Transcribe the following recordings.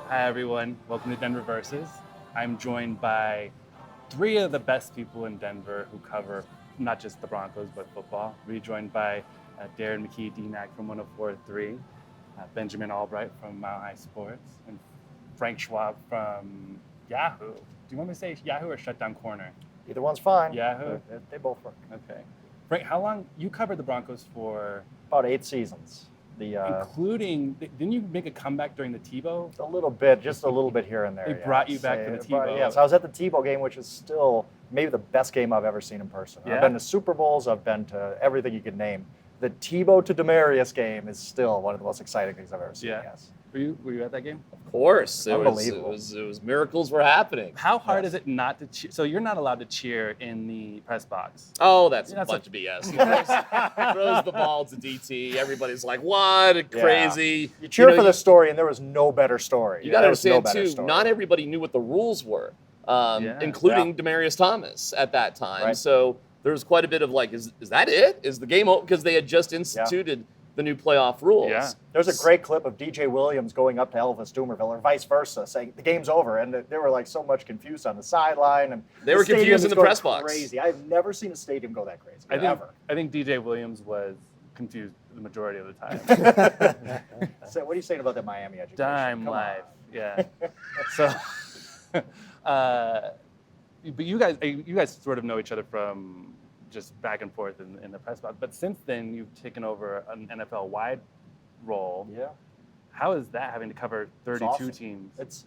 Hi everyone, welcome to Denver Versus. I'm joined by three of the best people in Denver who cover not just the Broncos but football. We're joined by Darren McKee, DMAC from 104.3, Benjamin Allbright from Mile High Sports, and Frank Schwab from Yahoo. Do you want me to say Yahoo or Shutdown Corner? Either one's fine. Yahoo? They both work. Okay. Frank, how long, you covered the Broncos for? About 8 seasons. Including, didn't you make a comeback during the Tebow? A little bit, just a little bit here and there. They brought you back for the Tebow. Yes, I was at the Tebow game, which is still maybe the best game I've ever seen in person. Yeah? I've been to Super Bowls, I've been to everything you could name. The Tebow to Demarius game is still one of the most exciting things I've ever seen. Yeah. Yes. Were you at that game? Of course. Unbelievable. It was miracles were happening. How hard Yes. is it not to cheer? So you're not allowed to cheer in the press box. Oh, that's You're a not bunch of BS. He throws the ball to DT. Everybody's like, what? Yeah. Crazy. You cheer for the story, and there was no better story. You got to There was no understand, better too, story. not everybody knew what the rules were, Yeah. including Demarius Thomas at that time. Right. So there was quite a bit of like, is that it? Is the game over? Because they had just instituted the new playoff rules. Yeah. There's a great clip of DJ Williams going up to Elvis Dumerville, or vice versa, saying the game's over, and they were like so much confused on the sideline, and They the were stadium confused is in the going press box. Crazy! I've never seen a stadium go that crazy ever. I think DJ Williams was confused the majority of the time. So, what are you saying about that Miami education? Dime Come life, on. yeah. So, but you guys sort of know each other from just back and forth in the press box. But since then, you've taken over an NFL-wide role. Yeah, How is that, having to cover 32 awesome. teams? it's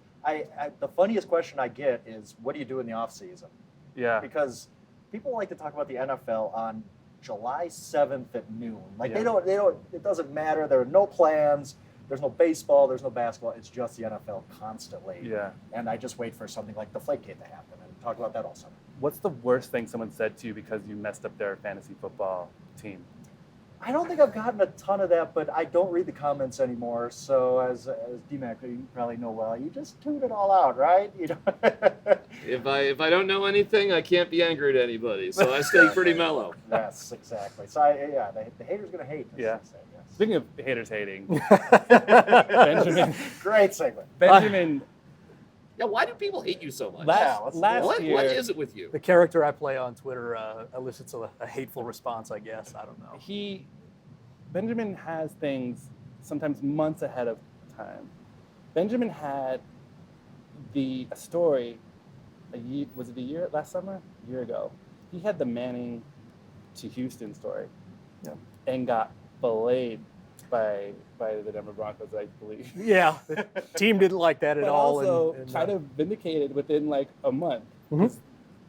the funniest question I get is, what do you do in the off season? Yeah. Because people like to talk about the NFL on July 7th at noon. Like Yeah. they don't, it doesn't matter. There are no plans. There's no baseball. There's no basketball. It's just the NFL constantly. Yeah. And I just wait for something like the Deflategate to happen and talk about that all summer. What's the worst thing someone said to you because you messed up their fantasy football team? I don't think I've gotten a ton of that, but I don't read the comments anymore. So as DMAC, you probably know well, you just tune it all out, right? You know. If I don't know anything, I can't be angry at anybody. So I stay pretty mellow. Yes, exactly. So the hater's gonna hate. As Yeah. they say, yes. Speaking of haters hating, Benjamin, Great segment. Yeah, why do people hate you so much? last year, What is it with you? The character I play on Twitter elicits a hateful response, I guess. I don't know. Benjamin has things sometimes months ahead of time. Benjamin had a story was it last summer? A year ago. He had the Manning to Houston story. Yeah. And got belayed by the Denver Broncos, I believe. Yeah, the team didn't like that at But all. also and, kind of vindicated within like a month. Mhm.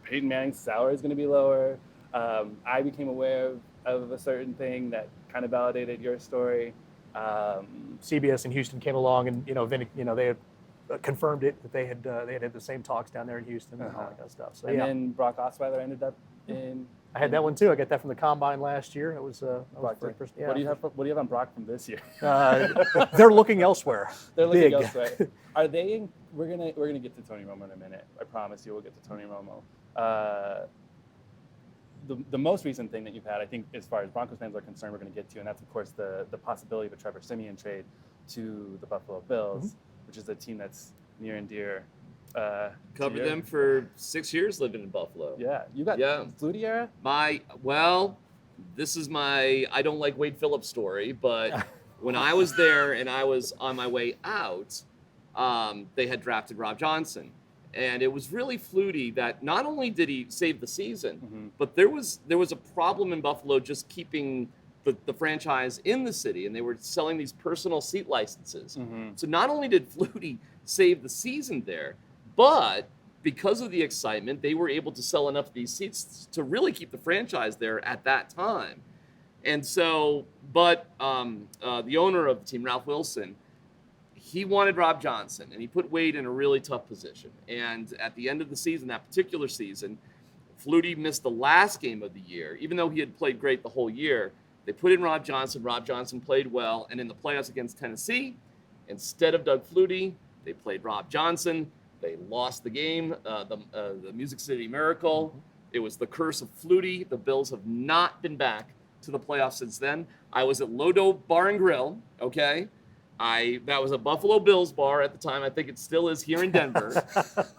Peyton Manning's salary is going to be lower. I became aware of a certain thing that kind of validated your story. CBS in Houston came along and they had confirmed it that they had the same talks down there in Houston and all that kind of stuff. So And yeah, then Brock Osweiler ended up in. I had that one too. I got that from the combine last year. It was Brock. first person. What do you have? What do you have on Brock from this year? They're looking elsewhere. They're looking Big. elsewhere. Are they? We're gonna get to Tony Romo in a minute. I promise you, we'll get to Tony Romo. The most recent thing that you've had, I think, as far as Broncos fans are concerned, we're going to get to, and that's of course the possibility of a Trevor Siemian trade to the Buffalo Bills, which is a team that's near and dear. Covered them for 6 years living in Buffalo. Yeah, you got Flutie era. This is my I don't like Wade Phillips story, but when I was there and I was on my way out, they had drafted Rob Johnson. And it was really Flutie that not only did he save the season, but there was a problem in Buffalo just keeping the franchise in the city, and they were selling these personal seat licenses. So not only did Flutie save the season there, but because of the excitement, they were able to sell enough of these seats to really keep the franchise there at that time. And so, but the owner of the team, Ralph Wilson, he wanted Rob Johnson, and he put Wade in a really tough position. And at the end of the season, that particular season, Flutie missed the last game of the year. Even though he had played great the whole year, they put in Rob Johnson. Rob Johnson played well. And in the playoffs against Tennessee, instead of Doug Flutie, they played Rob Johnson. They lost the game, the Music City Miracle. It was the curse of Flutie. The Bills have not been back to the playoffs since then. I was at Lodo Bar and Grill, okay? That was a Buffalo Bills bar at the time. I think it still is here in Denver.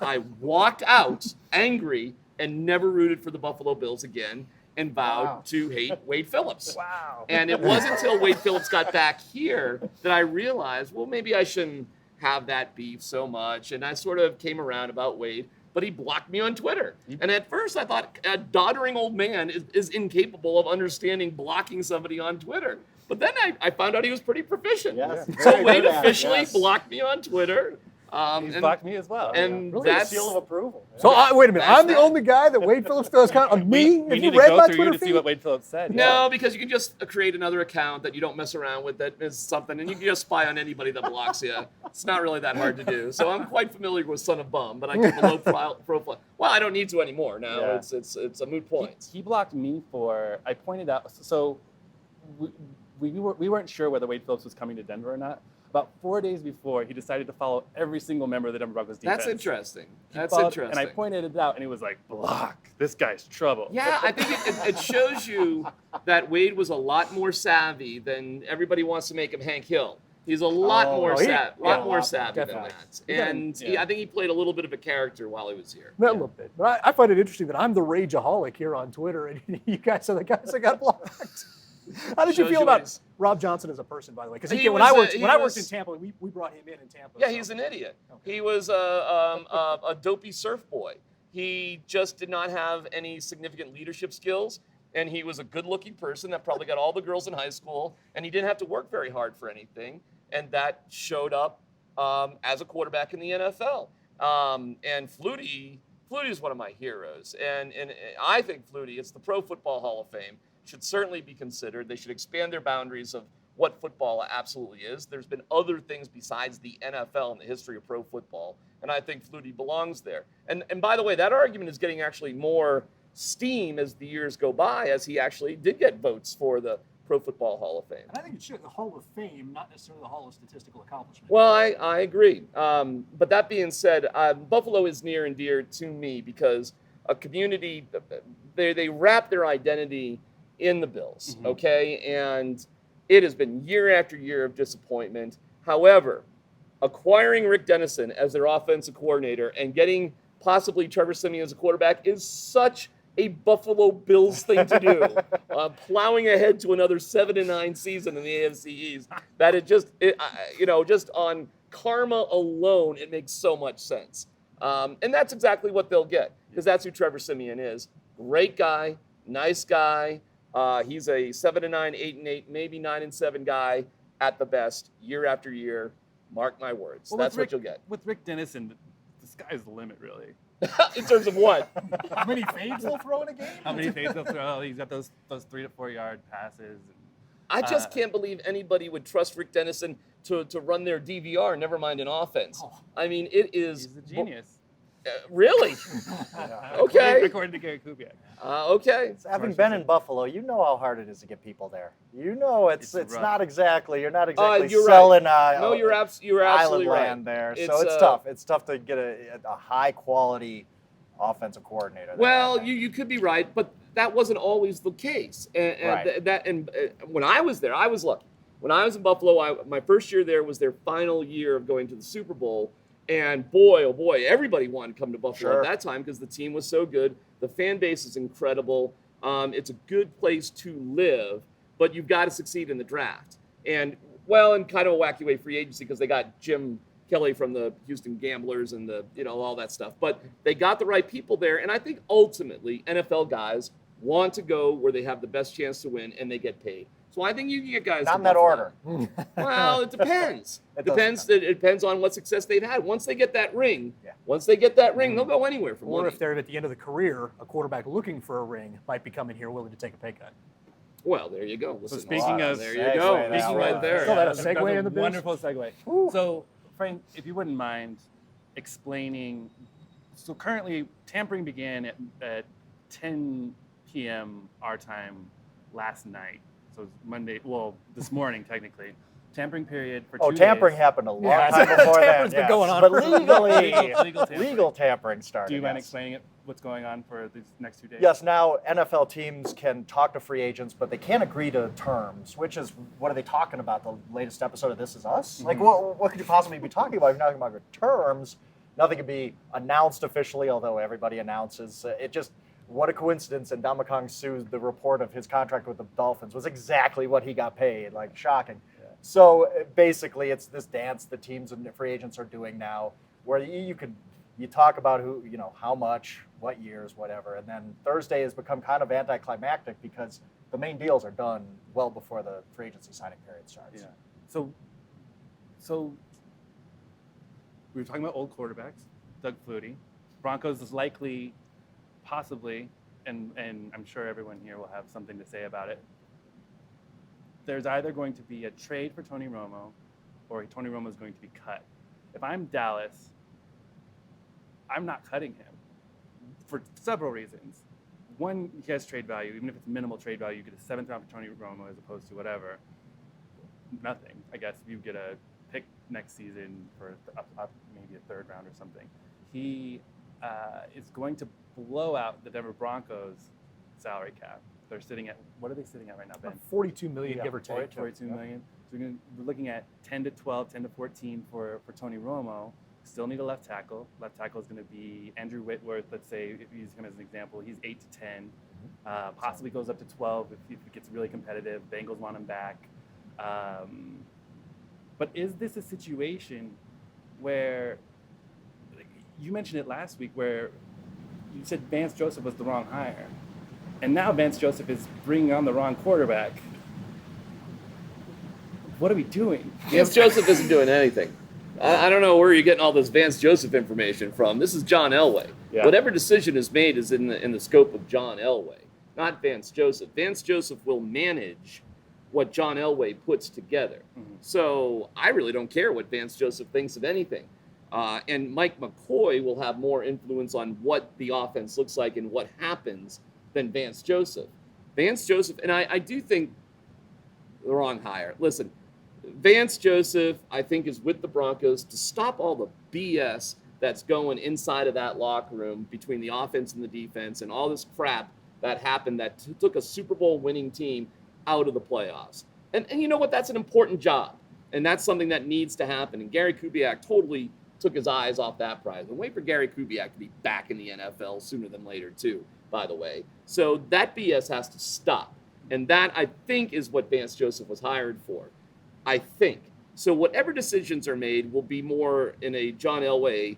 I walked out angry and never rooted for the Buffalo Bills again and vowed to hate Wade Phillips. Wow. And it wasn't until Wade Phillips got back here that I realized, well, maybe I shouldn't have that beef so much. And I sort of came around about Wade, but he blocked me on Twitter. And at first I thought a doddering old man is incapable of understanding blocking somebody on Twitter. But then I found out he was pretty proficient. Yes, So very Wade good at it, officially yes. blocked me on Twitter. He's blocked me as well. And Really a that's seal of approval. So wait a minute. That's I'm the that. only guy that Wade Phillips does count on me. we If need you to read go my through Twitter you to see feed? what Wade Phillips said. No, because you can just create another account that you don't mess around with that is something, and you can just spy on anybody that blocks you. It's not really that hard to do. So I'm quite familiar with Son of Bum, but I keep a low profile. Well, I don't need to anymore now. Yeah. It's a moot point. He blocked me for, I pointed out, so we weren't sure whether Wade Phillips was coming to Denver or not. About 4 days before, he decided to follow every single member of the Denver Broncos defense. That's interesting. That's Followed- interesting. And I pointed it out, and he was like, block. This guy's trouble. Yeah, I think it shows you that Wade was a lot more savvy than everybody wants to make him Hank Hill. He's a lot more savvy than definitely. that. And I think he played a little bit of a character while he was here. A little bit. But I find it interesting that I'm the rageaholic here on Twitter, and you guys are the guys that got blocked. How did you Shows feel you what about he's- Rob Johnson as a person, by the way? Because He when I was, worked in Tampa, we brought him in Tampa. Yeah, so. he's an idiot. Okay. He was a dopey surf boy. He just did not have any significant leadership skills, and he was a good-looking person that probably got all the girls in high school, and he didn't have to work very hard for anything, and that showed up as a quarterback in the NFL. And Flutie is one of my heroes, and I think Flutie, it's the Pro Football Hall of Fame, should certainly be considered. They should expand their boundaries of what football absolutely is. There's been other things besides the NFL in the history of pro football, and I think Flutie belongs there. And by the way, that argument is getting actually more steam as the years go by, as he actually did get votes for the Pro Football Hall of Fame. And I think it should the Hall of Fame, not necessarily the Hall of Statistical Accomplishment. Well, I agree. But that being said, Buffalo is near and dear to me because a community, they wrap their identity in the Bills, okay? And it has been year after year of disappointment. However, acquiring Rick Dennison as their offensive coordinator and getting possibly Trevor Siemian as a quarterback is such a Buffalo Bills thing to do. Plowing ahead to another 7-9 season in the AFC East, that just on karma alone, it makes so much sense. And that's exactly what they'll get, because that's who Trevor Siemian is. Great guy, nice guy. He's a 7-9, 8-8, maybe 9-7 guy at the best, year after year. Mark my words. Well, That's what you'll get. With Rick Dennison, the sky's the limit, really. In terms of what? How many fades they'll throw in a game? How many fades he'll throw? He's got those 3 to 4 yard passes. I just can't believe anybody would trust Rick Dennison to run their DVR, never mind an offense. Oh. I mean, it is... He's a genius. Really? Okay. According to Gary Kubiak. Okay. Having been in Buffalo, you know how hard it is to get people there. You know it's It's rough. not exactly, you're not exactly you're selling No, you're island absolutely right. land there. So It's, it's tough. It's tough to get a high quality offensive coordinator there. Well, you could be right, but that wasn't always the case. And Right. When I was there, I was lucky. When I was in Buffalo, my first year there was their final year of going to the Super Bowl. And boy, oh boy, everybody wanted to come to Buffalo Sure. at that time because the team was so good. The fan base is incredible. It's a good place to live, but you've got to succeed in the draft. And kind of a wacky way free agency because they got Jim Kelly from the Houston Gamblers and all that stuff. But they got the right people there, and I think ultimately NFL guys want to go where they have the best chance to win and they get paid. So I think you can get guys. not to in that Buffalo. order. Well, it depends. It does It depends on what success they've had. Once they get that ring, Yeah. they'll go anywhere for Or money. if they're at the end of the career, a quarterback looking for a ring might be coming here willing to take a pay cut. Well, there you go. Listen, speaking of- there you go. Segue He's that right one. there. So that- that's a segue that's in the biz? wonderful segue. Woo. So, Frank, if you wouldn't mind explaining, so currently tampering began at 10 p.m. our time last night. So it's Monday, this morning technically. Tampering period for 2 days. Tampering happened a long Yeah, time before that. tampering's been yes. going on But for- legally, Legal tampering. legal tampering started. Do you mind yes. explaining it what's going on for these next 2 days? Yes, now NFL teams can talk to free agents, but they can't agree to terms, which is, what are they talking about? The latest episode of This Is Us? Like, what could you possibly be talking about if you're not talking about terms? Nothing can be announced officially, although everybody announces. What a coincidence, and Ndamukong Suh's, the report of his contract with the Dolphins was exactly what he got paid, like shocking. Yeah. So basically it's this dance the teams and free agents are doing now, where you talk about who, how much, what years, whatever, and then Thursday has become kind of anticlimactic because the main deals are done well before the free agency signing period starts. Yeah. So we were talking about old quarterbacks, Doug Flutie. Broncos is likely, possibly, and I'm sure everyone here will have something to say about it. There's either going to be a trade for Tony Romo, or Tony Romo is going to be cut. If I'm Dallas, I'm not cutting him for several reasons. One, he has trade value. Even if it's minimal trade value, you get a 7th round for Tony Romo as opposed to whatever. Nothing. I guess you get a pick next season for maybe a 3rd round or something. He is going to blow out the Denver Broncos salary cap. They're sitting at, what are they sitting at right now, Ben? 42 million, give or take. 42 million. So we're looking at 10 to 12, 10 to 14 for Tony Romo. Still need a left tackle. Left tackle is going to be Andrew Whitworth. Let's say, if you use him as an example, he's 8 to 10. Possibly goes up to 12 if it gets really competitive. Bengals want him back. But is this a situation where, you mentioned it last week, where you said Vance Joseph was the wrong hire, and now Vance Joseph is bringing on the wrong quarterback? What are we doing? Vance Joseph isn't doing anything. I don't know where you're getting all this Vance Joseph information from. This is John Elway. Yeah. Whatever decision is made is in the scope of John Elway, not Vance Joseph. Vance Joseph will manage what John Elway puts together. Mm-hmm. So I really don't care what Vance Joseph thinks of anything. And Mike McCoy will have more influence on what the offense looks like and what happens than Vance Joseph. Vance Joseph, and I do think the wrong hire. Listen, Vance Joseph, I think, is with the Broncos to stop all the BS that's going inside of that locker room between the offense and the defense and all this crap that happened that took a Super Bowl winning team out of the playoffs. And you know what? That's an important job. And that's something that needs to happen. And Gary Kubiak totally took his eyes off that prize. And wait for Gary Kubiak to be back in the NFL sooner than later, too, by the way. So that BS has to stop. And that, I think, is what Vance Joseph was hired for. I think. So whatever decisions are made will be more in a John Elway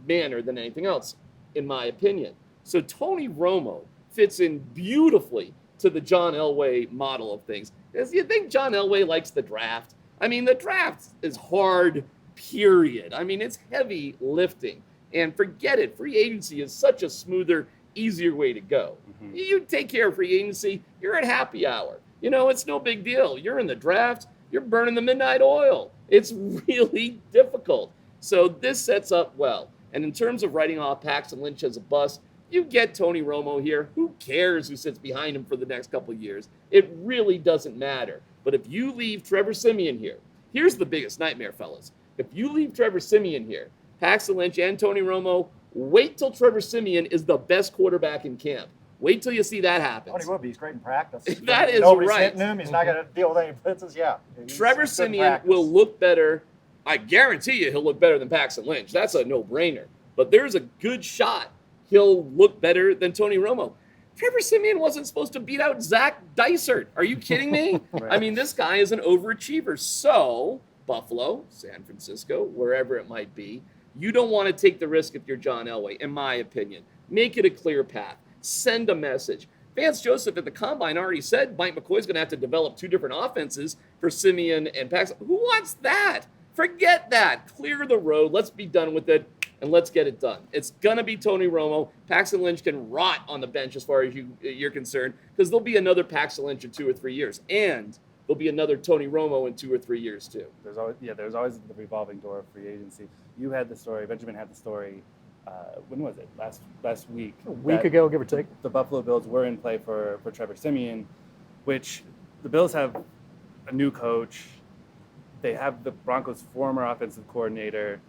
manner than anything else, in my opinion. So Tony Romo fits in beautifully to the John Elway model of things. Do you think John Elway likes the draft? I mean, the draft is hard, period. I mean, it's heavy lifting. And forget it. Free agency is such a smoother, easier way to go. Mm-hmm. You take care of free agency, you're at happy hour. You know, it's no big deal. You're in the draft. You're burning the midnight oil. It's really difficult. So this sets up well. And in terms of writing off Paxton Lynch as a bust, you get Tony Romo here. Who cares who sits behind him for the next couple of years? It really doesn't matter. But if you leave Trevor Siemian here, here's the biggest nightmare, fellas. If you leave Trevor Siemian here, Paxton Lynch and Tony Romo, wait till Trevor Siemian is the best quarterback in camp. Wait till you see that happen. Oh, he will be. He's great in practice. That is Nobody's right. hitting him. He's not going to deal with any blitzes. Yeah. Trevor Siemian will look better. I guarantee you he'll look better than Paxton Lynch. That's a no-brainer. But there's a good shot he'll look better than Tony Romo. Trevor Siemian wasn't supposed to beat out Zach Dysert. Are you kidding me? Right. I mean, this guy is an overachiever. So, Buffalo, San Francisco, wherever it might be, you don't want to take the risk if you're John Elway, in my opinion. Make it a clear path. Send a message. Vance Joseph at the Combine already said Mike McCoy's going to have to develop 2 different offenses for Siemian and Paxton. Who wants that? Forget that. Clear the road. Let's be done with it, and let's get it done. It's going to be Tony Romo. Paxton Lynch can rot on the bench as far as you're concerned, because there'll be another Paxton Lynch in 2 or 3 years, and there'll be another Tony Romo in 2 or 3 years, too. There's always the revolving door of free agency. You had the story. Benjamin had the story. When was it? Last week. A week ago, give or take. The Buffalo Bills were in play for Trevor Siemian, which the Bills have a new coach. They have the Broncos' former offensive coordinator.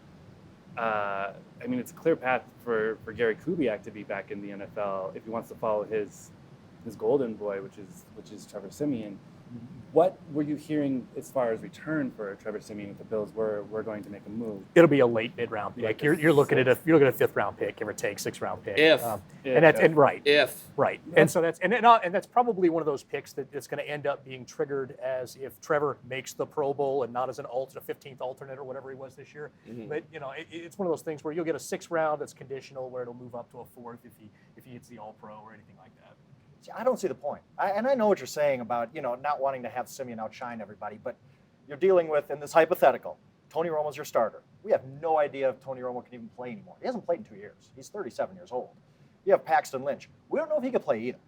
I mean, it's a clear path for Gary Kubiak to be back in the NFL if he wants to follow his golden boy, which is Trevor Siemian. What were you hearing as far as return for Trevor Siemian if the Bills were going to make a move? It'll be a late mid-round pick. Like you're looking at a 5th-round pick, give or take, 6th-round pick. If. Right. And so that's probably one of those picks that's going to end up being triggered as if Trevor makes the Pro Bowl and not as an alternate, 15th alternate or whatever he was this year. Mm-hmm. But it's one of those things where you'll get a 6th round that's conditional, where it'll move up to a 4th if he hits the All-Pro or anything like that. See, I don't see the point. And I know what you're saying about, not wanting to have Siemian outshine everybody, but you're dealing with, in this hypothetical, Tony Romo's your starter. We have no idea if Tony Romo can even play anymore. He hasn't played in 2 years. He's 37 years old. You have Paxton Lynch. We don't know if he could play either.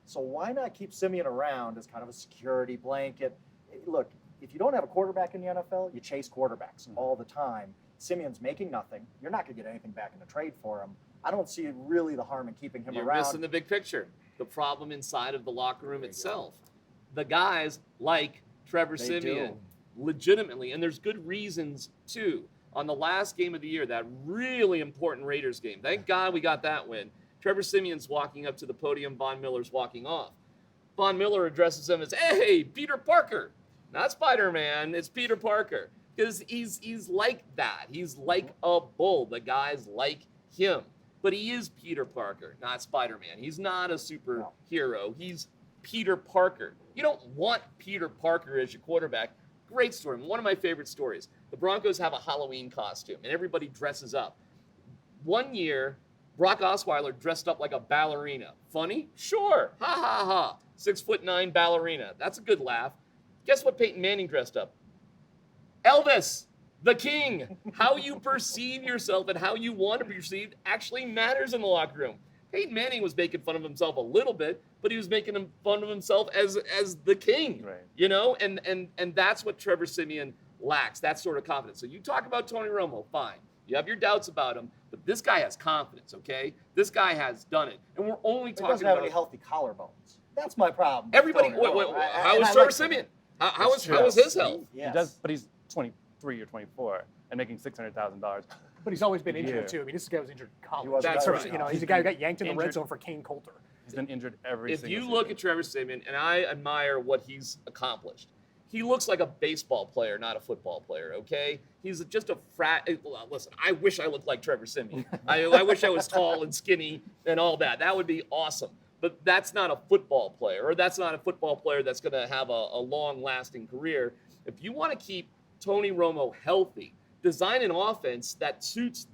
So why not keep Siemian around as kind of a security blanket? Look, if you don't have a quarterback in the NFL, you chase quarterbacks all the time. Siemian's making nothing. You're not going to get anything back in the trade for him. I don't see really the harm in keeping him You're around. missing the big picture. The problem inside of the locker room itself. The guys like Trevor Siemian, legitimately, and there's good reasons too. On the last game of the year, that really important Raiders game, thank God we got that win. Trevor Siemian's walking up to the podium, Von Miller's walking off. Von Miller addresses him as, "Hey, Peter Parker." Not Spider-Man, it's Peter Parker. Because he's like that. He's like a bull. The guys like him. But he is Peter Parker, not Spider-Man. He's not a superhero. He's Peter Parker. You don't want Peter Parker as your quarterback. Great story. One of my favorite stories. The Broncos have a Halloween costume, and everybody dresses up. One year, Brock Osweiler dressed up like a ballerina. Funny? Sure. Ha, ha, ha. 6'9" ballerina. That's a good laugh. Guess what Peyton Manning dressed up? Elvis. The king. How you perceive yourself and how you want to be perceived actually matters in the locker room. Peyton Manning was making fun of himself a little bit, but he was making fun of himself as the king. Right. And that's what Trevor Siemian lacks, that sort of confidence. So you talk about Tony Romo, fine. You have your doubts about him, but this guy has confidence, okay? This guy has done it. And we're only talking He doesn't have about any healthy collarbones. That's my problem. everybody. Tony Romo. How was Trevor Siemian? How was his health? Yes. He does, but he's 23 or 24 and making $600,000. But he's always been injured too. I mean, this guy was injured in college. He was That's right. He's a guy who got yanked in the red Injured. zone for Kane Coulter. He's been injured every If single you look season. at Trevor Siemian, and I admire what he's accomplished, he looks like a baseball player, not a football player, okay? He's just a frat. Listen, I wish I looked like Trevor Siemian. I wish I was tall and skinny and all that. That would be awesome. But that's not a football player, or that's not a football player that's going to have a long-lasting career. If you want to keep Tony Romo healthy, design an offense that suits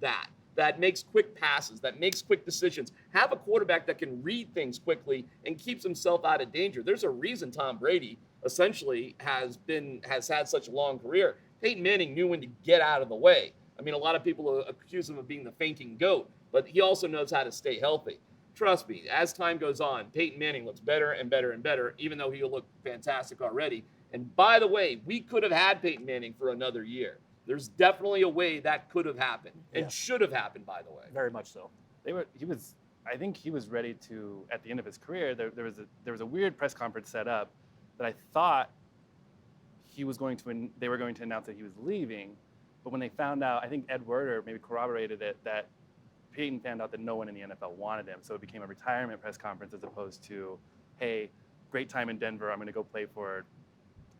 that makes quick passes, that makes quick decisions. Have a quarterback that can read things quickly and keeps himself out of danger. There's a reason Tom Brady essentially has had such a long career. Peyton Manning knew when to get out of the way. I mean, a lot of people accuse him of being the fainting goat, but he also knows how to stay healthy. Trust me, as time goes on, Peyton Manning looks better and better and better, even though he'll look fantastic already. And by the way, we could have had Peyton Manning for another year. There's definitely a way that could have happened and should have happened, by the way. Very much so. I think he was ready to, at the end of his career, there was a weird press conference set up that I thought they were going to announce that he was leaving, but when they found out, I think Ed Werder maybe corroborated it, that Peyton found out that no one in the NFL wanted him, so it became a retirement press conference as opposed to, hey, great time in Denver, I'm going to go play for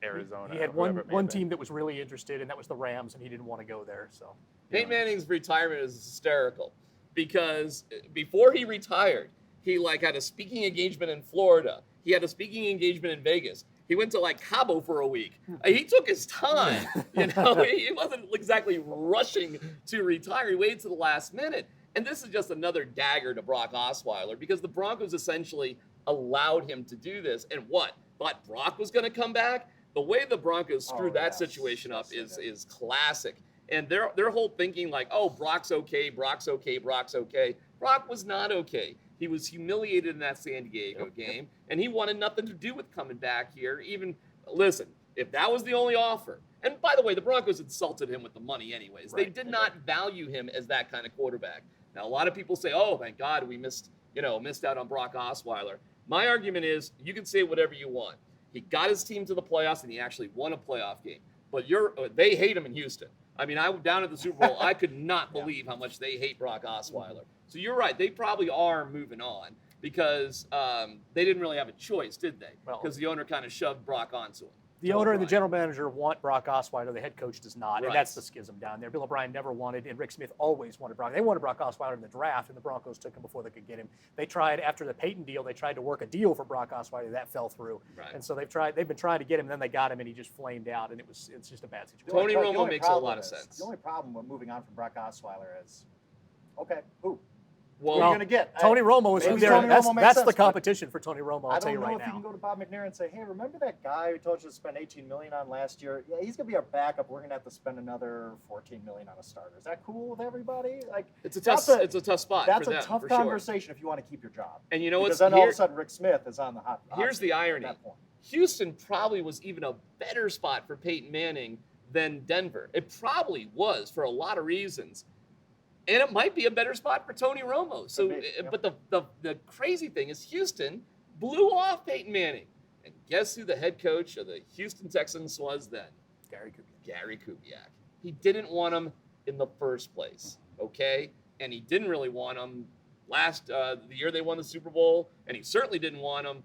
Arizona. He had or whoever it may one have been. team that was really interested, and that was the Rams, and he didn't want to go there. So Peyton Manning's retirement is hysterical because before he retired, he had a speaking engagement in Florida. He had a speaking engagement in Vegas. He went to Cabo for a week. He took his time. He wasn't exactly rushing to retire. He waited to the last minute. And this is just another dagger to Brock Osweiler because the Broncos essentially allowed him to do this. And what? Thought Brock was going to come back? The way the Broncos screwed that situation up is classic. And their whole thinking Brock's okay, Brock's okay, Brock's okay. Brock was not okay. He was humiliated in that San Diego game, and he wanted nothing to do with coming back here. Listen, if that was the only offer, and by the way, the Broncos insulted him with the money anyways. Right. They did not value him as that kind of quarterback. Now, a lot of people say, oh, thank God we missed out on Brock Osweiler. My argument is you can say whatever you want. He got his team to the playoffs, and he actually won a playoff game. But they hate him in Houston. I mean, I was down at the Super Bowl. I could not believe how much they hate Brock Osweiler. So you're right. They probably are moving on because they didn't really have a choice, did they? Because the owner kind of shoved Brock onto him. The owner and the general manager want Brock Osweiler. The head coach does not, Right. and that's the schism down there. Bill O'Brien never wanted, and Rick Smith always wanted Brock. They wanted Brock Osweiler in the draft, and the Broncos took him before they could get him. They tried after the Peyton deal. They tried to work a deal for Brock Osweiler. That fell through, Right. and so they've been trying to get him. And then they got him, and he just flamed out, and it's just a bad situation. Tony The Romo only makes a problem lot of is- sense. The only problem with moving on from Brock Osweiler is, okay, who? Well, Who are you going to get? Tony Romo is maybe who there. Tony That's Romo makes the sense, but competition for Tony Romo. I I'll tell don't you know right if you can now. go to Bob McNair and say, hey, remember that guy who told you to spend $18 million on last year? Yeah, he's going to be our backup. We're going to have to spend another $14 million on a starter. Is that cool with everybody? Like, it's a that's tough spot That's for them, a tough for conversation if you want to keep your job. And you know because what's then all of a sudden Rick Smith is on the hot. Here's the seat irony. At that point. Houston probably was even a better spot for Peyton Manning than Denver. It probably was for a lot of reasons. And it might be a better spot for Tony Romo. So, Could be, yeah. but the crazy thing is Houston blew off Peyton Manning. And guess who the head coach of the Houston Texans was then? Gary Kubiak. He didn't want him in the first place, okay? And he didn't really want him the year they won the Super Bowl, and he certainly didn't want him,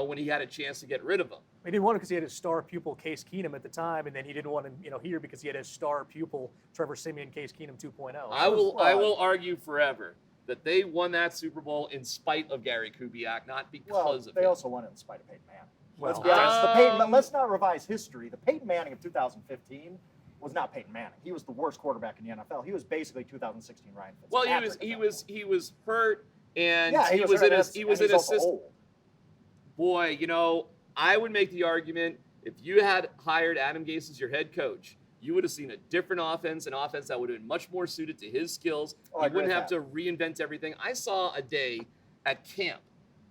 when he had a chance to get rid of him. He didn't want him because he had his star pupil Case Keenum at the time, and then he didn't want him, here because he had his star pupil Trevor Siemian, Case Keenum 2.0. I will argue forever that they won that Super Bowl in spite of Gary Kubiak, not because of they him. also won it in spite of Peyton Manning. Let's Well, be honest. Let's not revise history. The Peyton Manning of 2015 was not Peyton Manning. He was the worst quarterback in the NFL. He was basically 2016 Ryan Fitzpatrick. Well, he was hurt, and he was in a system. Boy, I would make the argument if you had hired Adam Gase as your head coach, you would have seen a different offense, an offense that would have been much more suited to his skills. I He wouldn't agree have with to reinvent everything. I saw a day at camp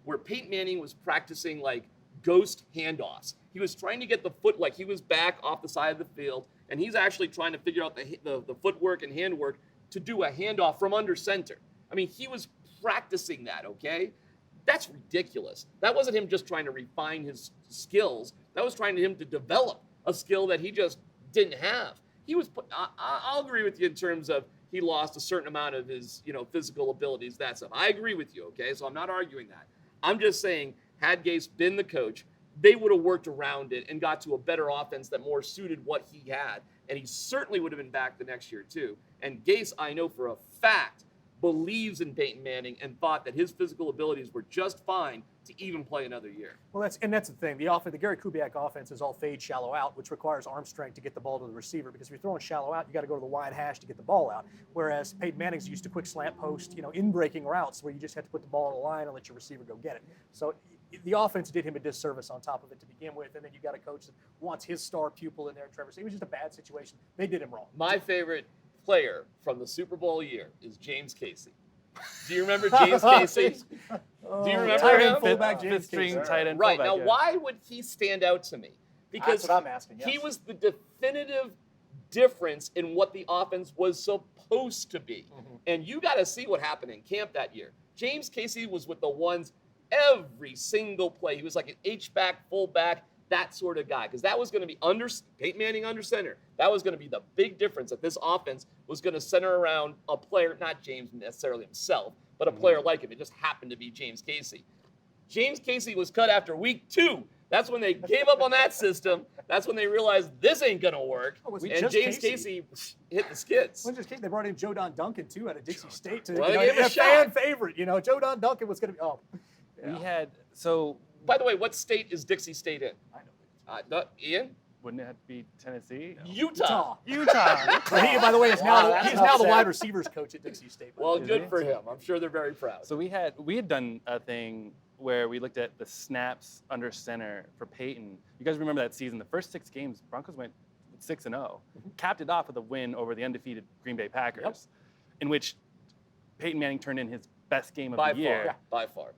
where Peyton Manning was practicing like ghost handoffs. He was trying to get the foot, like he was back off the side of the field, and he's actually trying to figure out the footwork and handwork to do a handoff from under center. I mean, he was practicing that, okay? That's ridiculous. That wasn't him just trying to refine his skills. That was trying to him to develop a skill that he just didn't have. I'll agree with you in terms of he lost a certain amount of his, physical abilities, that stuff. I agree with you, okay? So I'm not arguing that. I'm just saying, had Gase been the coach, they would have worked around it and got to a better offense that more suited what he had. And he certainly would have been back the next year, too. And Gase, I know for a fact, believes in Peyton Manning and thought that his physical abilities were just fine to even play another year. Well, that's the thing. The Gary Kubiak offense is all fade, shallow out, which requires arm strength to get the ball to the receiver. Because if you're throwing shallow out, you got to go to the wide hash to get the ball out. Whereas Peyton Manning's used to quick slant post, in breaking routes where you just have to put the ball on the line and let your receiver go get it. So the offense did him a disservice on top of it to begin with, and then you got a coach that wants his star pupil in there, Trevor. So it was just a bad situation. They did him wrong. My favorite player from the Super Bowl year is James Casey. Do you remember James Casey? Do you remember tight end him? fullback James Fifth string Casey. tight end Right. fullback, Now, yeah. why would he stand out to me? Because That's what I'm asking. Yes. he was the definitive difference in what the offense was supposed to be. Mm-hmm. And you got to see what happened in camp that year. James Casey was with the ones every single play. He was like an H-back, fullback, that sort of guy. Because that was going to be Peyton Manning under center. That was going to be the big difference, that this offense was going to center around a player, not James necessarily himself, but a player like him. It just happened to be James Casey. James Casey was cut after week 2. That's when they gave up on that system. That's when they realized this ain't going to work. Oh, was it And just James Casey? Casey hit the skids. Well, just kidding. They brought in Joe Don Duncan, too, out of Dixie State. Well, they gave him a fan shot. favorite. Joe Don Duncan was going to be, We had, so By the way, what state is Dixie State in? I know. Ian? wouldn't it have to be Tennessee? Utah. Utah. But he, by the way, is Wow, now that's he's now the upsetting. wide receivers coach at Dixie State. Well, Is good he? for him. I'm sure they're very proud. So we had done a thing where we looked at the snaps under center for Peyton. You guys remember that season? The first 6 games, Broncos went 6-0, capped it off with a win over the undefeated Green Bay Packers, in which Peyton Manning turned in his best game of by the year. far. By far.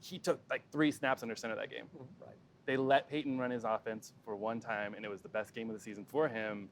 He took like 3 snaps under center that game. Right. They let Peyton run his offense for one time, and it was the best game of the season for him.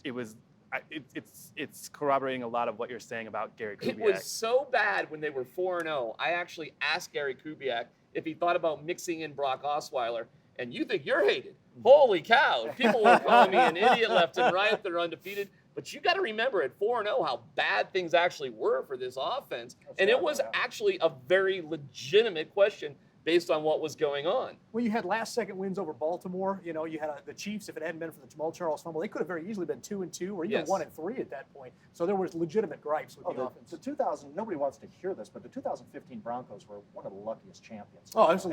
It's corroborating a lot of what you're saying about Gary Kubiak. It was so bad when they were 4-0. I actually asked Gary Kubiak if he thought about mixing in Brock Osweiler, and you think you're hated. Holy cow. People were calling me an idiot left and right. They're undefeated. But you got to remember at 4-0 how bad things actually were for this offense. And it was actually a very legitimate question based on what was going on. Well, you had last-second wins over Baltimore. You know, you had the Chiefs. If it hadn't been for the Jamal Charles fumble, they could have very easily been 2-2 or even 1-3 at that point. So there was legitimate gripes with the offense. The 2000, nobody wants to hear this, but the 2015 Broncos were one of the luckiest champions. Oh, it's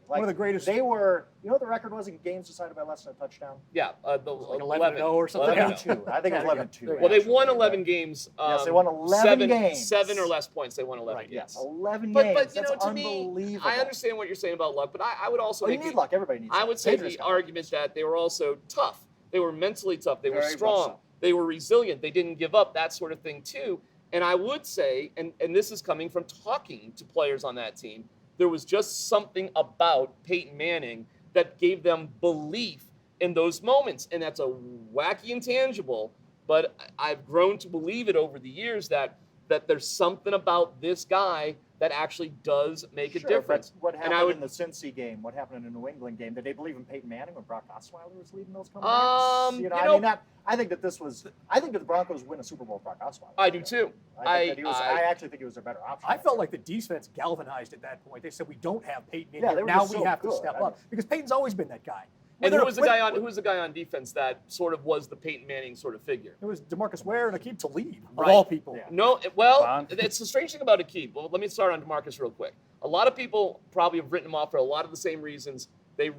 one of the greatest. They were. You know what the record was in games decided by less than a touchdown? Yeah, like 11-0 or something. 11-2. I think it was 11-2. Well, they won 11 games. Yes, they won 11 games. 7 or less points. They won 11 Right, games. yes, 11 But games. you know, That's to me, unbelievable. I understand what you're saying about luck, but I would also You need luck. Everybody needs luck. I would say Patriots the got luck. argument that they were also tough. They were mentally tough. They were Very much strong. so. They were resilient. They didn't give up, that sort of thing, too. And I would say, and this is coming from talking to players on that team, there was just something about Peyton Manning that gave them belief in those moments. And that's a wacky intangible, but I've grown to believe it over the years that there's something about this guy that actually does make a difference. But what happened in the Cincy game? What happened in the New England game? Did they believe in Peyton Manning when Brock Osweiler was leading those comebacks? I think that the Broncos win a Super Bowl with Brock Osweiler. I do too. I actually think he was a better option. I felt like the defense galvanized at that point. They said, we don't have Peyton in here. They Now were we so have good. to step up. Because Peyton's always been that guy. And who was the guy on defense that sort of was the Peyton Manning sort of figure? It was DeMarcus Ware and Aqib Talib, of all people. Yeah. No, well, it's the strange thing about Aqib. Well, let me start on DeMarcus real quick. A lot of people probably have written him off for a lot of the same reasons they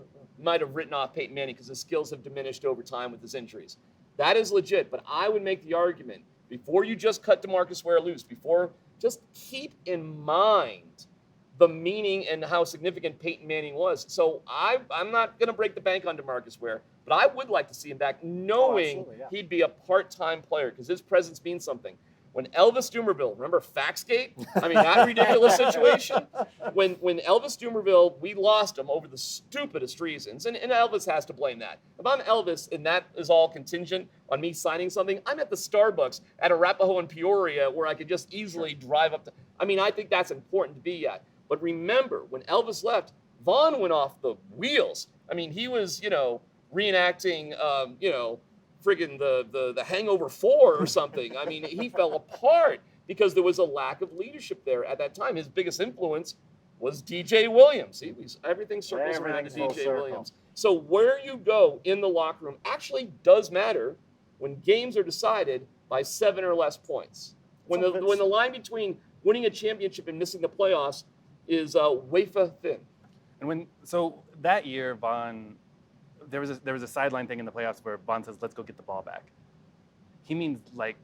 might have written off Peyton Manning, because his skills have diminished over time with his injuries. That is legit, but I would make the argument, before you just cut DeMarcus Ware loose, just keep in mind the meaning and how significant Peyton Manning was. So I'm not going to break the bank on DeMarcus Ware, but I would like to see him back, knowing he'd be a part-time player, because his presence means something. When Elvis Dumervil, remember Faxgate? I mean, that ridiculous situation. When Elvis Dumervil, we lost him over the stupidest reasons, and Elvis has to blame that. If I'm Elvis and that is all contingent on me signing something, I'm at the Starbucks at Arapahoe in Peoria where I could just easily drive up to. I mean, I think that's important to be at. But remember, when Elvis left, Vaughn went off the wheels. I mean, he was, reenacting, friggin' the Hangover 4 or something. I mean, he fell apart because there was a lack of leadership there at that time. His biggest influence was DJ Williams. See, everything circles around to DJ Williams. So where you go in the locker room actually does matter when games are decided by 7 or less points. When the line between winning a championship and missing the playoffs is wafer thin. And so that year, Vaughn, there was a sideline thing in the playoffs where Vaughn says, "Let's go get the ball back." He means, like,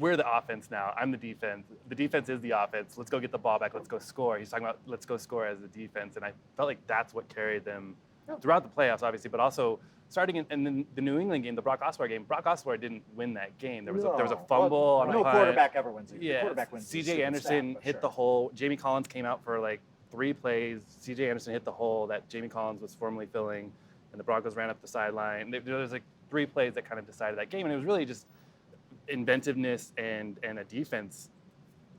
we're the offense now. I'm the defense. The defense is the offense. Let's go get the ball back. Let's go score. He's talking about let's go score as the defense, and I felt like that's what carried them throughout the playoffs, obviously, but also starting in the New England game, the Brock Osweiler game. Brock Osweiler didn't win that game. There was a fumble on a punt. No quarterback ever wins it. Yeah, Quarterback wins C.J. Anderson hit the hole. Jamie Collins came out for like 3 plays. C.J. Anderson hit the hole that Jamie Collins was formerly filling, and the Broncos ran up the sideline. There was like 3 plays that kind of decided that game, and it was really just inventiveness and a defense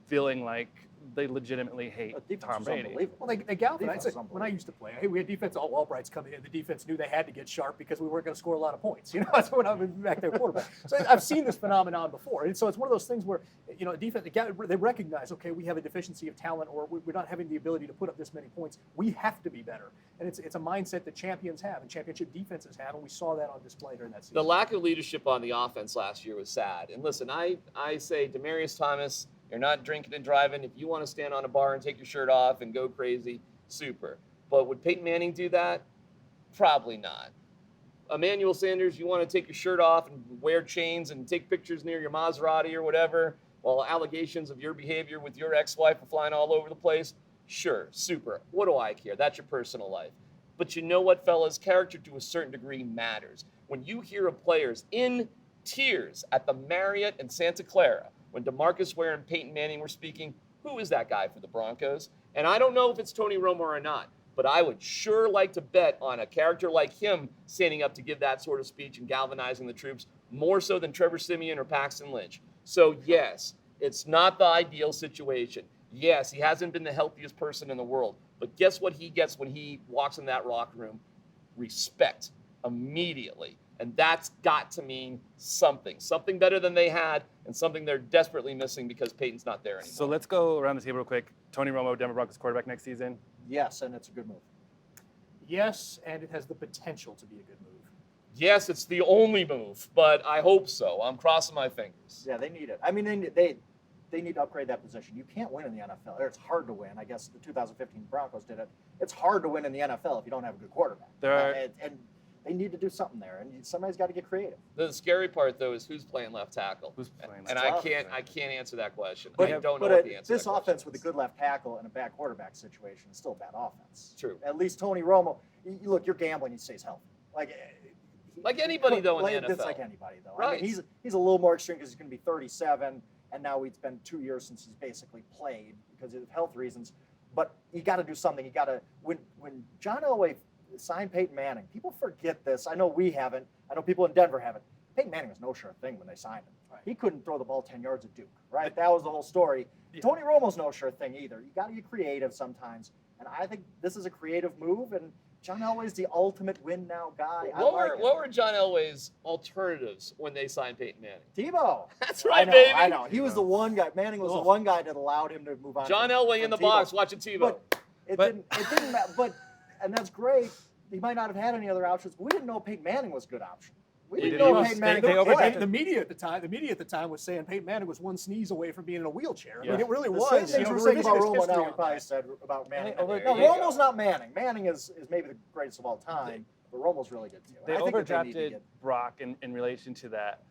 feeling like they legitimately hate Tom Brady. Well, they galvanized. When I used to play, we had defense. All Allbrights coming in. The defense knew they had to get sharp because we weren't going to score a lot of points. That's when I was back there quarterback. So I've seen this phenomenon before, and so it's one of those things where defense they recognize, okay, we have a deficiency of talent, or we're not having the ability to put up this many points. We have to be better, and it's a mindset that champions have and championship defenses have, and we saw that on display during that season. The lack of leadership on the offense last year was sad. And listen, I say Demaryius Thomas, you're not drinking and driving. If you want to stand on a bar and take your shirt off and go crazy, super. But would Peyton Manning do that? Probably not. Emmanuel Sanders, you want to take your shirt off and wear chains and take pictures near your Maserati or whatever, while allegations of your behavior with your ex-wife are flying all over the place? Sure, super. What do I care? That's your personal life. But you know what, fellas? Character to a certain degree matters. When you hear of players in tears at the Marriott in Santa Clara, when DeMarcus Ware and Peyton Manning were speaking, who is that guy for the Broncos? And I don't know if it's Tony Romo or not, but I would sure like to bet on a character like him standing up to give that sort of speech and galvanizing the troops more so than Trevor Siemian or Paxton Lynch. So yes, it's not the ideal situation. Yes, he hasn't been the healthiest person in the world, but guess what he gets when he walks in that locker room? Respect immediately. And that's got to mean something better than they had, and something they're desperately missing because Peyton's not there anymore. So let's go around the table real quick. Tony Romo, Denver Broncos quarterback next season. Yes, and it's a good move. Yes, and it has the potential to be a good move. Yes, it's the only move, but I hope so. I'm crossing my fingers. Yeah, they need it. I mean, they need to upgrade that position. You can't win in the NFL. It's hard to win. I guess the 2015 Broncos did it. It's hard to win in the NFL if you don't have a good quarterback. And they need to do something there, and somebody's got to get creative. The scary part, though, is who's playing left tackle. Who's playing And left I can't answer that question. But, I don't know what the answer this to that offense question with a is. good left tackle and a bad quarterback situation is still a bad offense. True. At least Tony Romo, look, you're gambling, he stays healthy. Like anybody, though, in the NFL. It's like anybody, though. Right. I mean, he's a little more extreme because he's going to be 37, and now it's been 2 years since he's basically played because of health reasons. But you got to do something. You got to when John Elway signed Peyton Manning, people forget this. I know we haven't. I know people in Denver haven't. Peyton Manning was no sure thing when they signed him. Right. He couldn't throw the ball 10 yards at Duke, right? That was the whole story. Yeah. Tony Romo's no sure thing either. You got to get creative sometimes, and I think this is a creative move. And John Elway's the ultimate win now guy. What were John Elway's alternatives when they signed Peyton Manning? Tebow. That's right, I know, baby. I know. He was the one guy. Manning was the one guy that allowed him to move on. John from Elway in the Tebow. box watching Tebow. But it didn't matter. But and that's great. He might not have had any other options. But we didn't know Peyton Manning was a good option. We didn't know Peyton Manning. The media at the time was saying Peyton Manning was one sneeze away from being in a wheelchair. Yeah. I mean, it really The was. same things we're saying about revisionist Romo history now we on probably that. said about Manning. They No, over- Romo's not Manning. Manning is maybe the greatest of all time, but Romo's really good too. They I think that need to overdrafted get- Brock in relation to that,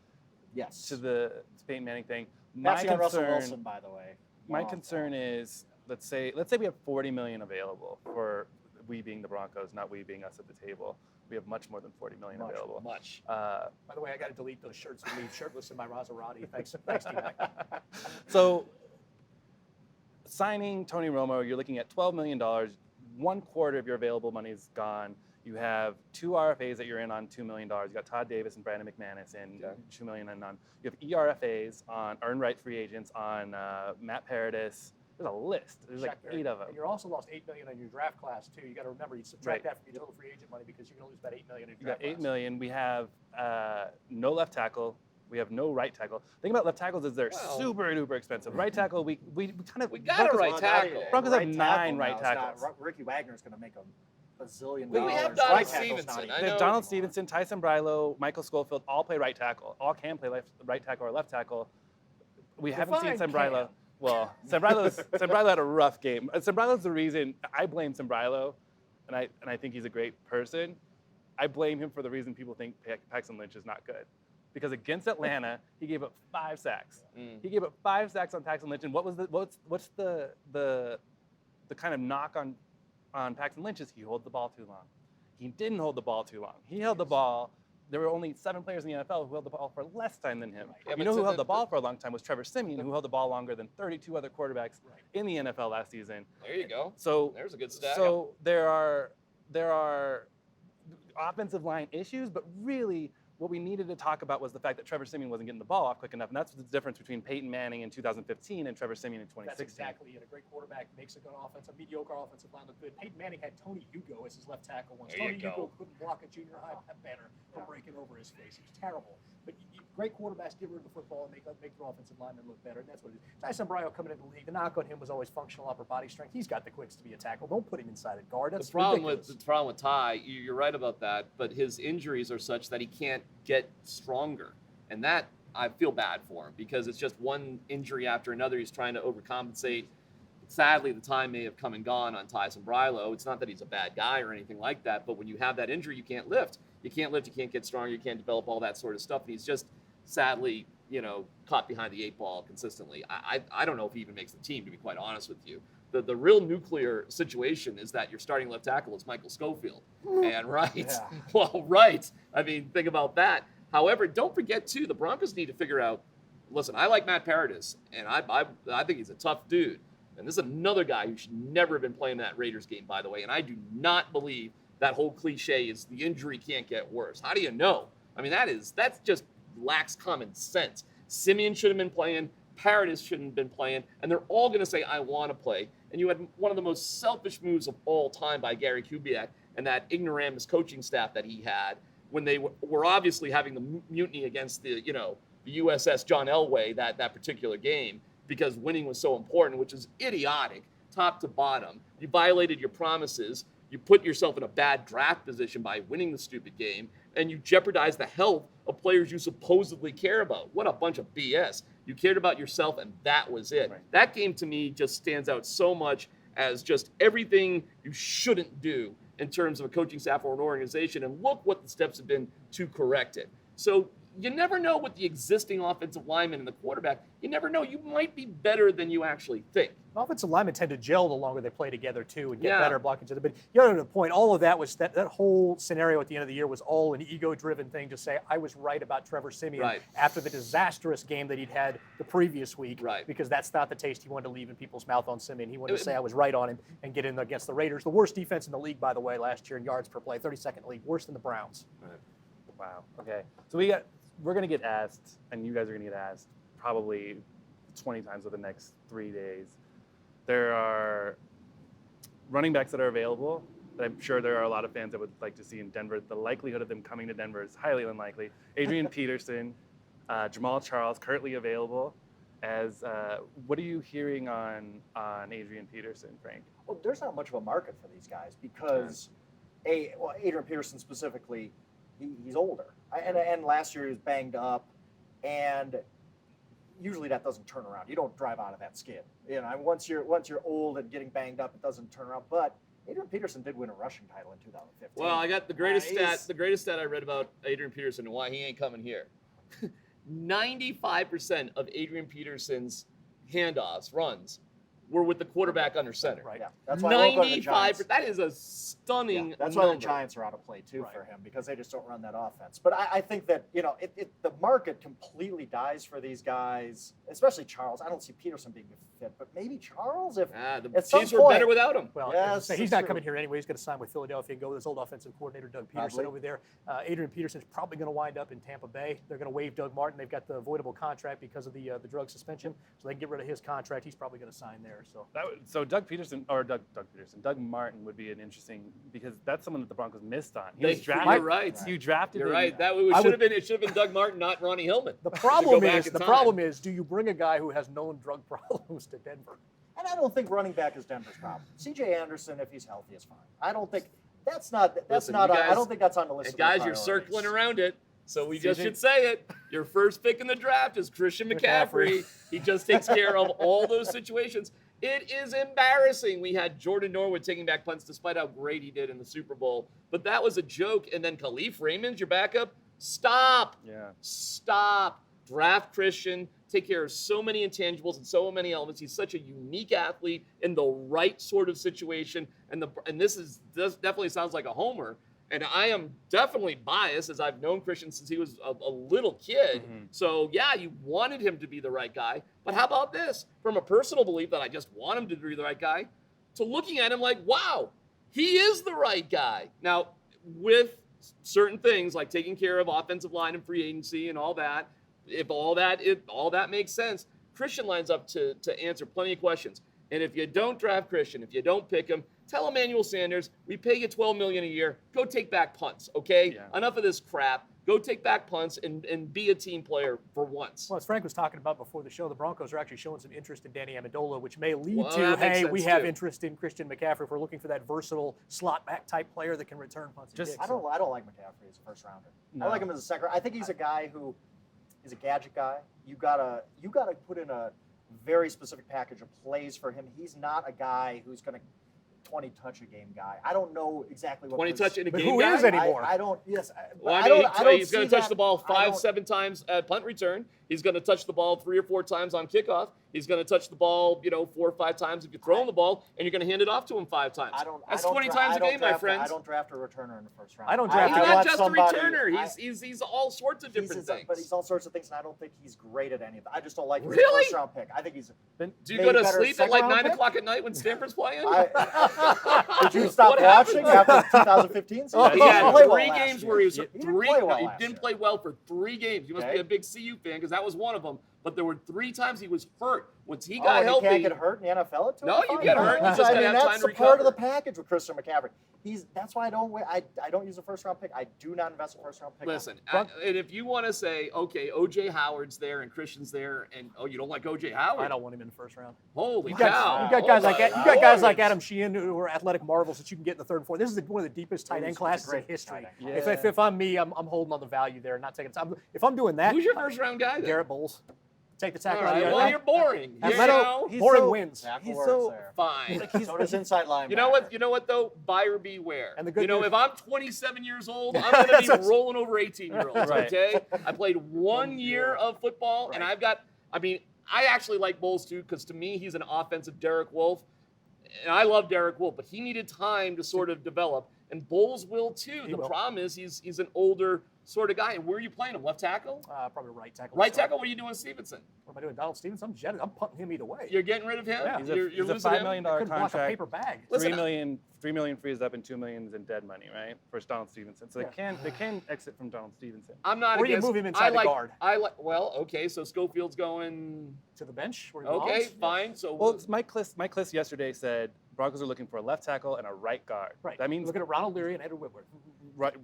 Yes. to the Peyton Manning thing. My Passing on Russell concern, Wilson, by the way. my Wow. concern is, let's say we have $40 million available for we being the Broncos, not we being us at the table. We have much more than $40 million available. Much. By the way, I got to delete those shirts and leave shirtless in my Maserati. Thanks, T-Mac. So, signing Tony Romo, you're looking at $12 million. 1/4 of your available money is gone. You have 2 RFAs that you're in on $2 million. You got Todd Davis and Brandon McManus in $2 million and on. You have ERFAs on earned right free agents on Matt Paradis. There's a list. There's like 8 of them. And you also lost $8 million on your draft class too. You got to remember you subtract that from your total free agent money because you're going to lose about $8 million in You draft got $8 class. million. We have no left tackle. We have no right tackle. The thing about left tackles is they're Well, super duper expensive. Right tackle, we kind of We got a right tackle. Broncos have 9 right now. It's not- tackles. Ricky Wagner's going to make a bazillion We dollars. have Right Donald tackle's not Stevenson. even- I They know. have Donald Stevenson, Tyson Brilo, Michael Schofield, all play right tackle. All can play right tackle or left tackle. We haven't seen Define Sambrilo. can. Well, Sambrilo had a rough game. Sambrilo's the reason I blame Sambrilo, and I think he's a great person. I blame him for the reason people think Paxton Lynch is not good. Because against Atlanta, he gave up 5 sacks. He gave up 5 sacks on Paxton Lynch, and what's the kind of knock on Paxton Lynch is he held the ball too long. He didn't hold the ball too long. He held the ball. There were only 7 players in the NFL who held the ball for less time than him. Yeah, you but know who so held the ball for a long time was Trevor Siemian, who held the ball longer than 32 other quarterbacks in the NFL last season. There you go. So There's a good stat. So there are offensive line issues, but really what we needed to talk about was the fact that Trevor Siemian wasn't getting the ball off quick enough, and that's the difference between Peyton Manning in 2015 and Trevor Siemian in 2016. That's exactly it. A great quarterback makes a good offense. A mediocre offensive line look good. Peyton Manning had Tony Hugo as his left tackle once. There you Tony go. Hugo couldn't block a junior high banner from breaking over his face. It was terrible. But great quarterbacks get rid of the football and make their offensive linemen look better, and that's what it is. Tyson Brilo coming into the league, the knock on him was always functional upper body strength. He's got the quicks to be a tackle. Don't put him inside at guard. That's The problem ridiculous. with Ty, you're right about that, but his injuries are such that he can't get stronger, and that I feel bad for him because it's just one injury after another. He's trying to overcompensate. Sadly, the time may have come and gone on Tyson Brilo. It's not that he's a bad guy or anything like that, but when you have that injury, you can't lift. You can't lift. You can't get stronger. You can't develop all that sort of stuff. And he's just sadly, caught behind the 8 ball consistently. I don't know if he even makes the team, to be quite honest with you. The real nuclear situation is that your starting left tackle is Michael Schofield. And right. I mean, think about that. However, don't forget, too, the Broncos need to figure out, listen, I like Matt Paradis, and I think he's a tough dude. And this is another guy who should never have been playing that Raiders game, by the way. And I do not believe that whole cliche is the injury can't get worse. How do you know? I mean, that's just lacks common sense. Siemian should have been playing. Paradis shouldn't have been playing. And they're all going to say, I want to play. And you had one of the most selfish moves of all time by Gary Kubiak and that ignoramus coaching staff that he had when they were obviously having the mutiny against the USS John Elway that particular game because winning was so important, which is idiotic, top to bottom. You violated your promises. You put yourself in a bad draft position by winning the stupid game, and you jeopardize the health of players you supposedly care about. What a bunch of BS. You cared about yourself, and that was it. Right. That game, to me, just stands out so much as just everything you shouldn't do in terms of a coaching staff or an organization, and look what the steps have been to correct it. So you never know with the existing offensive lineman and the quarterback. You never know. You might be better than you actually think. Offensive linemen tend to gel the longer they play together too and get Yeah. better blocking each other. But the point, all of that was that whole scenario at the end of the year was all an ego-driven thing to say I was right about Trevor Siemian Right. after the disastrous game that he'd had the previous week. Right. Because that's not the taste he wanted to leave in people's mouth on Siemian. He wanted to say I was right on him and get in against the Raiders, the worst defense in the league, by the way, last year in yards per play, 32nd league, worse than the Browns. Wow. Okay. So we're gonna get asked, and you guys are gonna get asked probably 20 times over the next 3 days. There are running backs that are available that I'm sure there are a lot of fans that would like to see in Denver. The likelihood of them coming to Denver is highly unlikely. Adrian Peterson, Jamal Charles, currently available. What are you hearing on Adrian Peterson, Frank? Well, there's not much of a market for these guys because, Adrian Peterson specifically, he's older, and last year he was banged up, and usually that doesn't turn around. You don't drive out of that skid. Once you're old and getting banged up, it doesn't turn around. But Adrian Peterson did win a rushing title in 2015. Well, I got the greatest stat. The greatest stat I read about Adrian Peterson and why he ain't coming here. 95% of Adrian Peterson's handoffs, runs, were with the quarterback under center. Right. Yeah, that's why I won't go to the 95%. Giants. That is a stunning. Yeah, that's why the number. Giants are out of play too Right. for him because they just don't run that offense. But I think that the market completely dies for these guys, especially Charles. I don't see Peterson being a fit, but maybe Charles if The at some Chiefs were point- better without him. Well, Yes, he's that's not true. coming here anyway. He's going to sign with Philadelphia and go with his old offensive coordinator, Doug Peterson, Probably. over there. Adrian Peterson's probably going to wind up in Tampa Bay. They're going to waive Doug Martin. They've got the avoidable contract because of the drug suspension, so they can get rid of his contract. He's probably going to sign there. So Doug Martin would be an interesting because that's someone that the Broncos missed on. He They- was drafted. you're right. You drafted You're him. right. That I should have been. It should have been Doug Martin, not Ronnie Hillman. the To go problem back in the time. problem is, do you bring a guy who has known drug problems to Denver? And I don't think running back is Denver's problem. C.J. Anderson, if he's healthy, is fine. I don't think that's not. Listen, I you guys- don't think that's on the list. And of their guys, you're priorities. circling around it, so we just CJ should say it. Your first pick in the draft is Christian McCaffrey. He just takes care of all those situations. It is embarrassing. We had Jordan Norwood taking back punts despite how great he did in the Super Bowl. But that was a joke. And then Khalif Raymond's your backup. Stop. Yeah. Stop. Draft Christian. Take care of so many intangibles and so many elements. He's such a unique athlete in the right sort of situation. And this definitely sounds like a homer. And I am definitely biased, as I've known Christian since he was a little kid. Mm-hmm. So, yeah, you wanted him to be the right guy. But how about this? From a personal belief that I just want him to be the right guy, to looking at him like, wow, he is the right guy. Now, with certain things like taking care of offensive line and free agency and all that, if all that makes sense, Christian lines up to answer plenty of questions. And if you don't draft Christian, if you don't pick him, tell Emmanuel Sanders, we pay you $12 million a year. Go take back punts, okay? Yeah. Enough of this crap. Go take back punts and be a team player for once. Well, as Frank was talking about before the show, the Broncos are actually showing some interest in Danny Amendola, which may lead Well, to, that makes hey, we sense, have too. interest in Christian McCaffrey if we're looking for that versatile slot back type player that can return punts and Just- kicks. I don't like McCaffrey as a first rounder. No. I like him as a second. I think he's a guy who is a gadget guy. You gotta put in a very specific package of plays for him. He's not a guy who's gonna 20 touch a game guy. I don't know exactly what 20 touch in a But game who guy? is anymore? I don't. Yes. Well, I I mean, don't he's going see to touch that. the ball I 5-7 times at punt return. He's going to touch the ball 3 or 4 times on kickoff. He's going to touch the ball, 4 or 5 times if you throw him the ball, and you're going to hand it off to him 5 times. That's 20 times a game, my friends. I don't draft a returner in the first round. I don't draft He's I not want just somebody- a returner. I- He's all sorts of different things. But he's all sorts of things, and I don't think he's great at any of them. I just don't like him Really? as a first round pick. I think he's. Do you maybe go to better sleep at second like round 9 pick? o'clock at night when Stanford's playing? Did you stop What watching happened? after 2015 season? He didn't play had well 3 last games year. where he was He didn't three. play well He last didn't year. play well for 3 games. You must Okay. be a big CU fan because that was one of them. But there were 3 times he was hurt. Once he Oh, got he healthy, can't get hurt in the NFL at 205? No, you get hurt. You just I gotta mean, have that's time to the part of the recover. package with Christian McCaffrey. That's why I don't use a first round pick. I do not invest in first round pick. Listen, and if you want to say, okay, OJ Howard's there and Christian's there, and you don't like OJ Howard, I don't want him in the first round. Holy You cow! got guys like Adam Sheehan who are athletic marvels that you can get in the 3rd and 4th. This is one of the deepest tight end classes in history. Yeah. If I'm me, I'm holding on the value there and not taking time. If I'm doing that, Who's your first round guy then? Garrett Bowles. Take the tackle All out right, of well, you're boring. You know? Boring wins. Tackle He's works so- there. Fine. So does inside linebacker. You know what though? Buyer beware. And the good you know, news- if I'm 27 years old, I'm going to be rolling over 18-year-olds. Right. Okay. I played 1 year of football, and I've got. I mean, I actually like Bowles too because to me he's an offensive Derek Wolfe, and I love Derek Wolfe, but he needed time to sort of develop, and Bowles will too. The problem is he's an older sort of guy. And where are you playing him? Left tackle? Probably right tackle. Right tackle. What are you doing, Stevenson? What am I doing? Donald Stevenson? I'm jetted. I'm punting him either way. You're getting rid of him. Yeah. You're He's a losing $5 him? million Couldn't block a contract. paper bag. Listen, $3 million frees up and $2 million is in dead money, right? For Donald Stevenson. So they can exit from Donald Stevenson. I'm not Or you against. move him inside the guard. Well, okay. So Schofield's going. To the bench. Where he Okay, belongs. fine. So Well, Mike Kliss yesterday said Broncos are looking for a left tackle and a right guard. Right. That means Look at Ronald Leary and Edward Whitworth.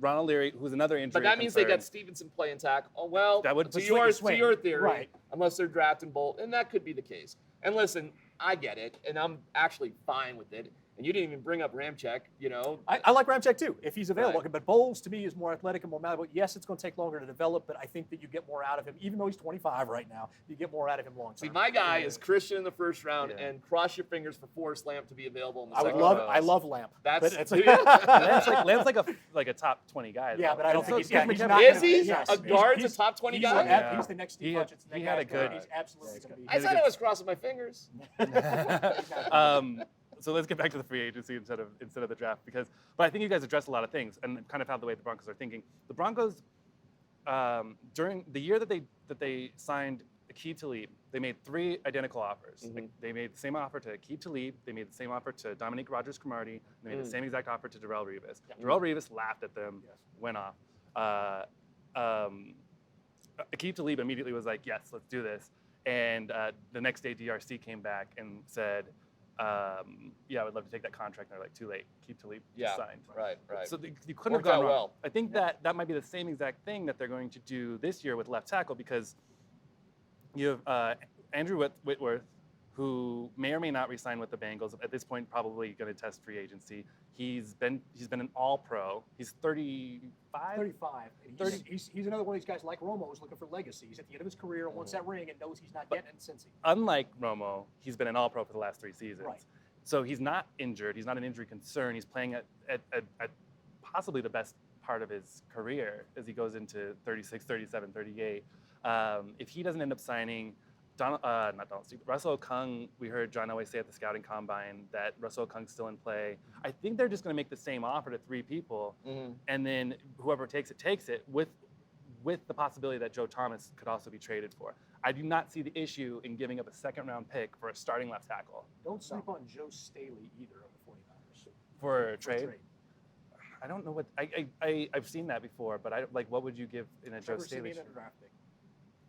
Ronald Leary, who's another injury. but that means they concern. got Stevenson playing tackle. Oh well, That would- to it's your swing. theory, Right. unless they're drafting Bolt, and that could be the case. And listen, I get it, and I'm actually fine with it. And you didn't even bring up Ramczyk, you know. I like Ramczyk too, if he's available. Right. But Bowles, to me, is more athletic and more malleable. Yes, it's going to take longer to develop, but I think that you get more out of him. Even though he's 25 right now, you get more out of him long term. See, my guy is Christian in the first round, Yeah. and cross your fingers for Forrest Lamp to be available in the I would second love. round. I love Lamp. That's But it's dude, Lamb's like a top 20 guy. Yeah, though. but I don't And think so he's Christian not. McCaffrey- Is he? Yes. A guard's He's- a top 20 he's guy? the- He's the next Steve He had- Hutchinson. he that had a guy's good- He's absolutely going to be. I said I was crossing my fingers. So let's get back to the free agency instead of the draft but I think you guys addressed a lot of things and kind of how the way the Broncos are thinking. The Broncos during the year that they signed Aqib Talib, they made 3 identical offers. Mm-hmm. Like, they made the same offer to Aqib Talib, they made the same offer to Dominique Rodgers-Cromartie, they made the same exact offer to Darrelle Revis. Darrelle Revis laughed at them, went off. Aqib Talib immediately was like, yes, let's do this. And the next day, DRC came back and said, yeah, I would love to take that contract. And they're like, too late. Aqib Talib just signed. Right. So you couldn't Worked have out gone wrong. well. I think that might be the same exact thing that they're going to do this year with left tackle because you have Andrew Whitworth, who may or may not re-sign with the Bengals. At this point, probably going to test free agency. He's been an All-Pro. He's 35. 35. And he's another one of these guys like Romo who's looking for legacy. He's at the end of his career and wants that ring and knows he's not getting it in Cincy. Unlike Romo, he's been an All-Pro for the last 3 seasons. Right. So he's not injured. He's not an injury concern. He's playing at possibly the best part of his career as he goes into 36, 37, 38. If he doesn't end up signing, Russell Okung, we heard John Elway say at the scouting combine that Russell Okung's still in play. I think they're just going to make the same offer to 3 people, and then whoever takes it with the possibility that Joe Thomas could also be traded for. I do not see the issue in giving up a 2nd-round pick for a starting left tackle. Don't sleep on Joe Staley either of the 49ers. For a trade? I don't know what I've seen that before, but what would you give in a Trevor Joe Staley? Siemian and a draft pick.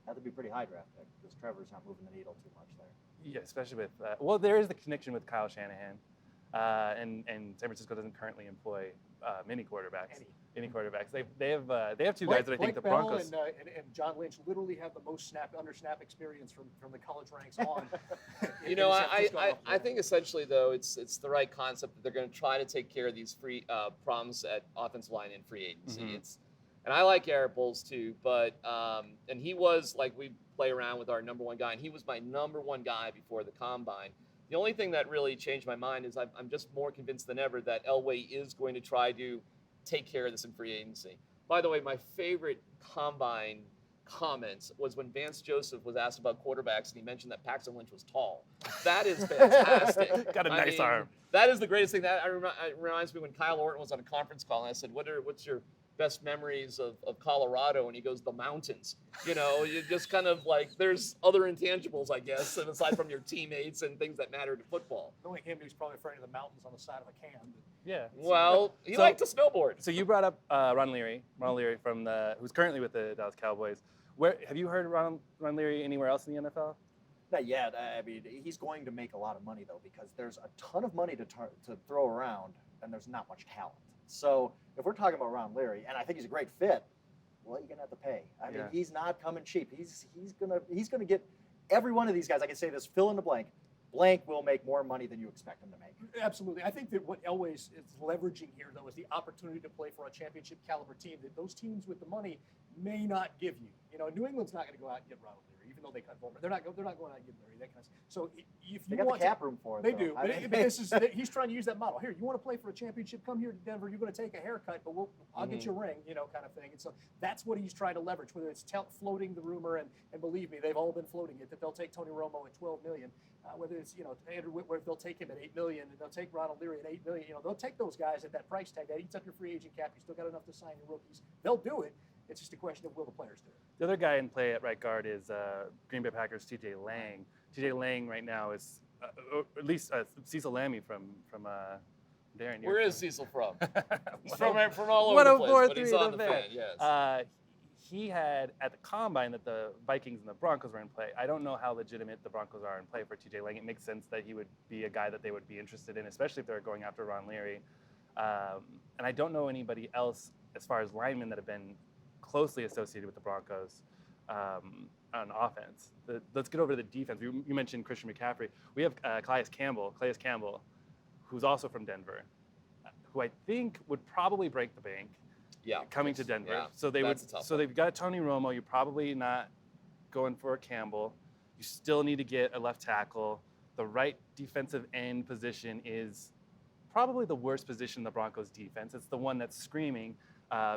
That would be pretty high draft pick because Trevor's not moving the needle too much there. Yeah, especially with there is the connection with Kyle Shanahan, and San Francisco doesn't currently employ many quarterbacks. Any quarterbacks. They have 2 guys that I think the Bell Broncos. and John Lynch literally have the most snap experience from the college ranks on. You know, I think essentially though it's the right concept that they're going to try to take care of these free problems at offensive line and free agency. And I like Garrett Bowles too, but and he was like we play around with our number 1 guy, and he was my number 1 guy before the combine. The only thing that really changed my mind is I'm just more convinced than ever that Elway is going to try to take care of this in free agency. By the way, my favorite combine comments was when Vance Joseph was asked about quarterbacks and he mentioned that Paxton Lynch was tall. That is fantastic. Got a nice arm. That is the greatest thing. That it reminds me when Kyle Orton was on a conference call and I said, what's your best memories of Colorado? And he goes, the mountains. You know, you just kind of like, there's other intangibles, I guess, and aside from your teammates and things that matter to football. Knowing him, he's probably afraid of the mountains on the side of a can. Yeah. Well, he liked to snowboard. So you brought up Ron Leary from who's currently with the Dallas Cowboys. Where have you heard Ron Leary anywhere else in the NFL? Not yet. I mean, he's going to make a lot of money though because there's a ton of money to throw around and there's not much talent. So if we're talking about Ron Leary, and I think he's a great fit, well, you're gonna have to pay. I mean, he's not coming cheap. He's gonna get every one of these guys. I can say this: fill in the blank. Blank will make more money than you expect him to make. Absolutely. I think that what Elway's is leveraging here, though, is the opportunity to play for a championship caliber team that those teams with the money may not give you. You know, New England's not going to go out and get Ronald Leary, even though they cut Vollmer. They're not going out and get Leary. That kind of. So if you they got want the cap room for it, they though. do. But this is he's trying to use that model. Here, you want to play for a championship? Come here to Denver. You're going to take a haircut, but I'll get you a ring. You know, kind of thing. And so that's what he's trying to leverage. Whether it's floating the rumor, and believe me, they've all been floating it that they'll take Tony Romo at $12 million. Whether it's Andrew Whitworth, they'll take him at $8 million, and they'll take Ronald Leary at $8 million. They'll take those guys at that price tag. That eats up your free agent cap. You still got enough to sign your rookies. They'll do it. It's just a question of will the players do it. The other guy in play at right guard is Green Bay Packers' T.J. Lang. T.J. Lang right now is, or at least Cecil Lammey from Darren. Where is Cecil from? He's from all over the place, but he's on the fan, yes. He had at the combine that the Vikings and the Broncos were in play. I don't know how legitimate the Broncos are in play for T.J. Lang. It makes sense that he would be a guy that they would be interested in, especially if they're going after Ron Leary. And I don't know anybody else as far as linemen that have been closely associated with the Broncos on offense. Let's get over to the defense. You mentioned Christian McCaffrey. We have Calais Campbell, who's also from Denver, who I think would probably break the bank. Yeah, coming to Denver. Yeah, so they've got Tony Romo. You're probably not going for a Campbell. You still need to get a left tackle. The right defensive end position is probably the worst position in the Broncos defense. It's the one that's screaming.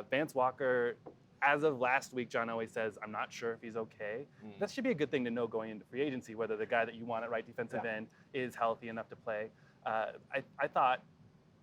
Vance Walker, as of last week, John always says, I'm not sure if he's okay. That should be a good thing to know going into free agency, whether the guy that you want at right defensive end is healthy enough to play. I thought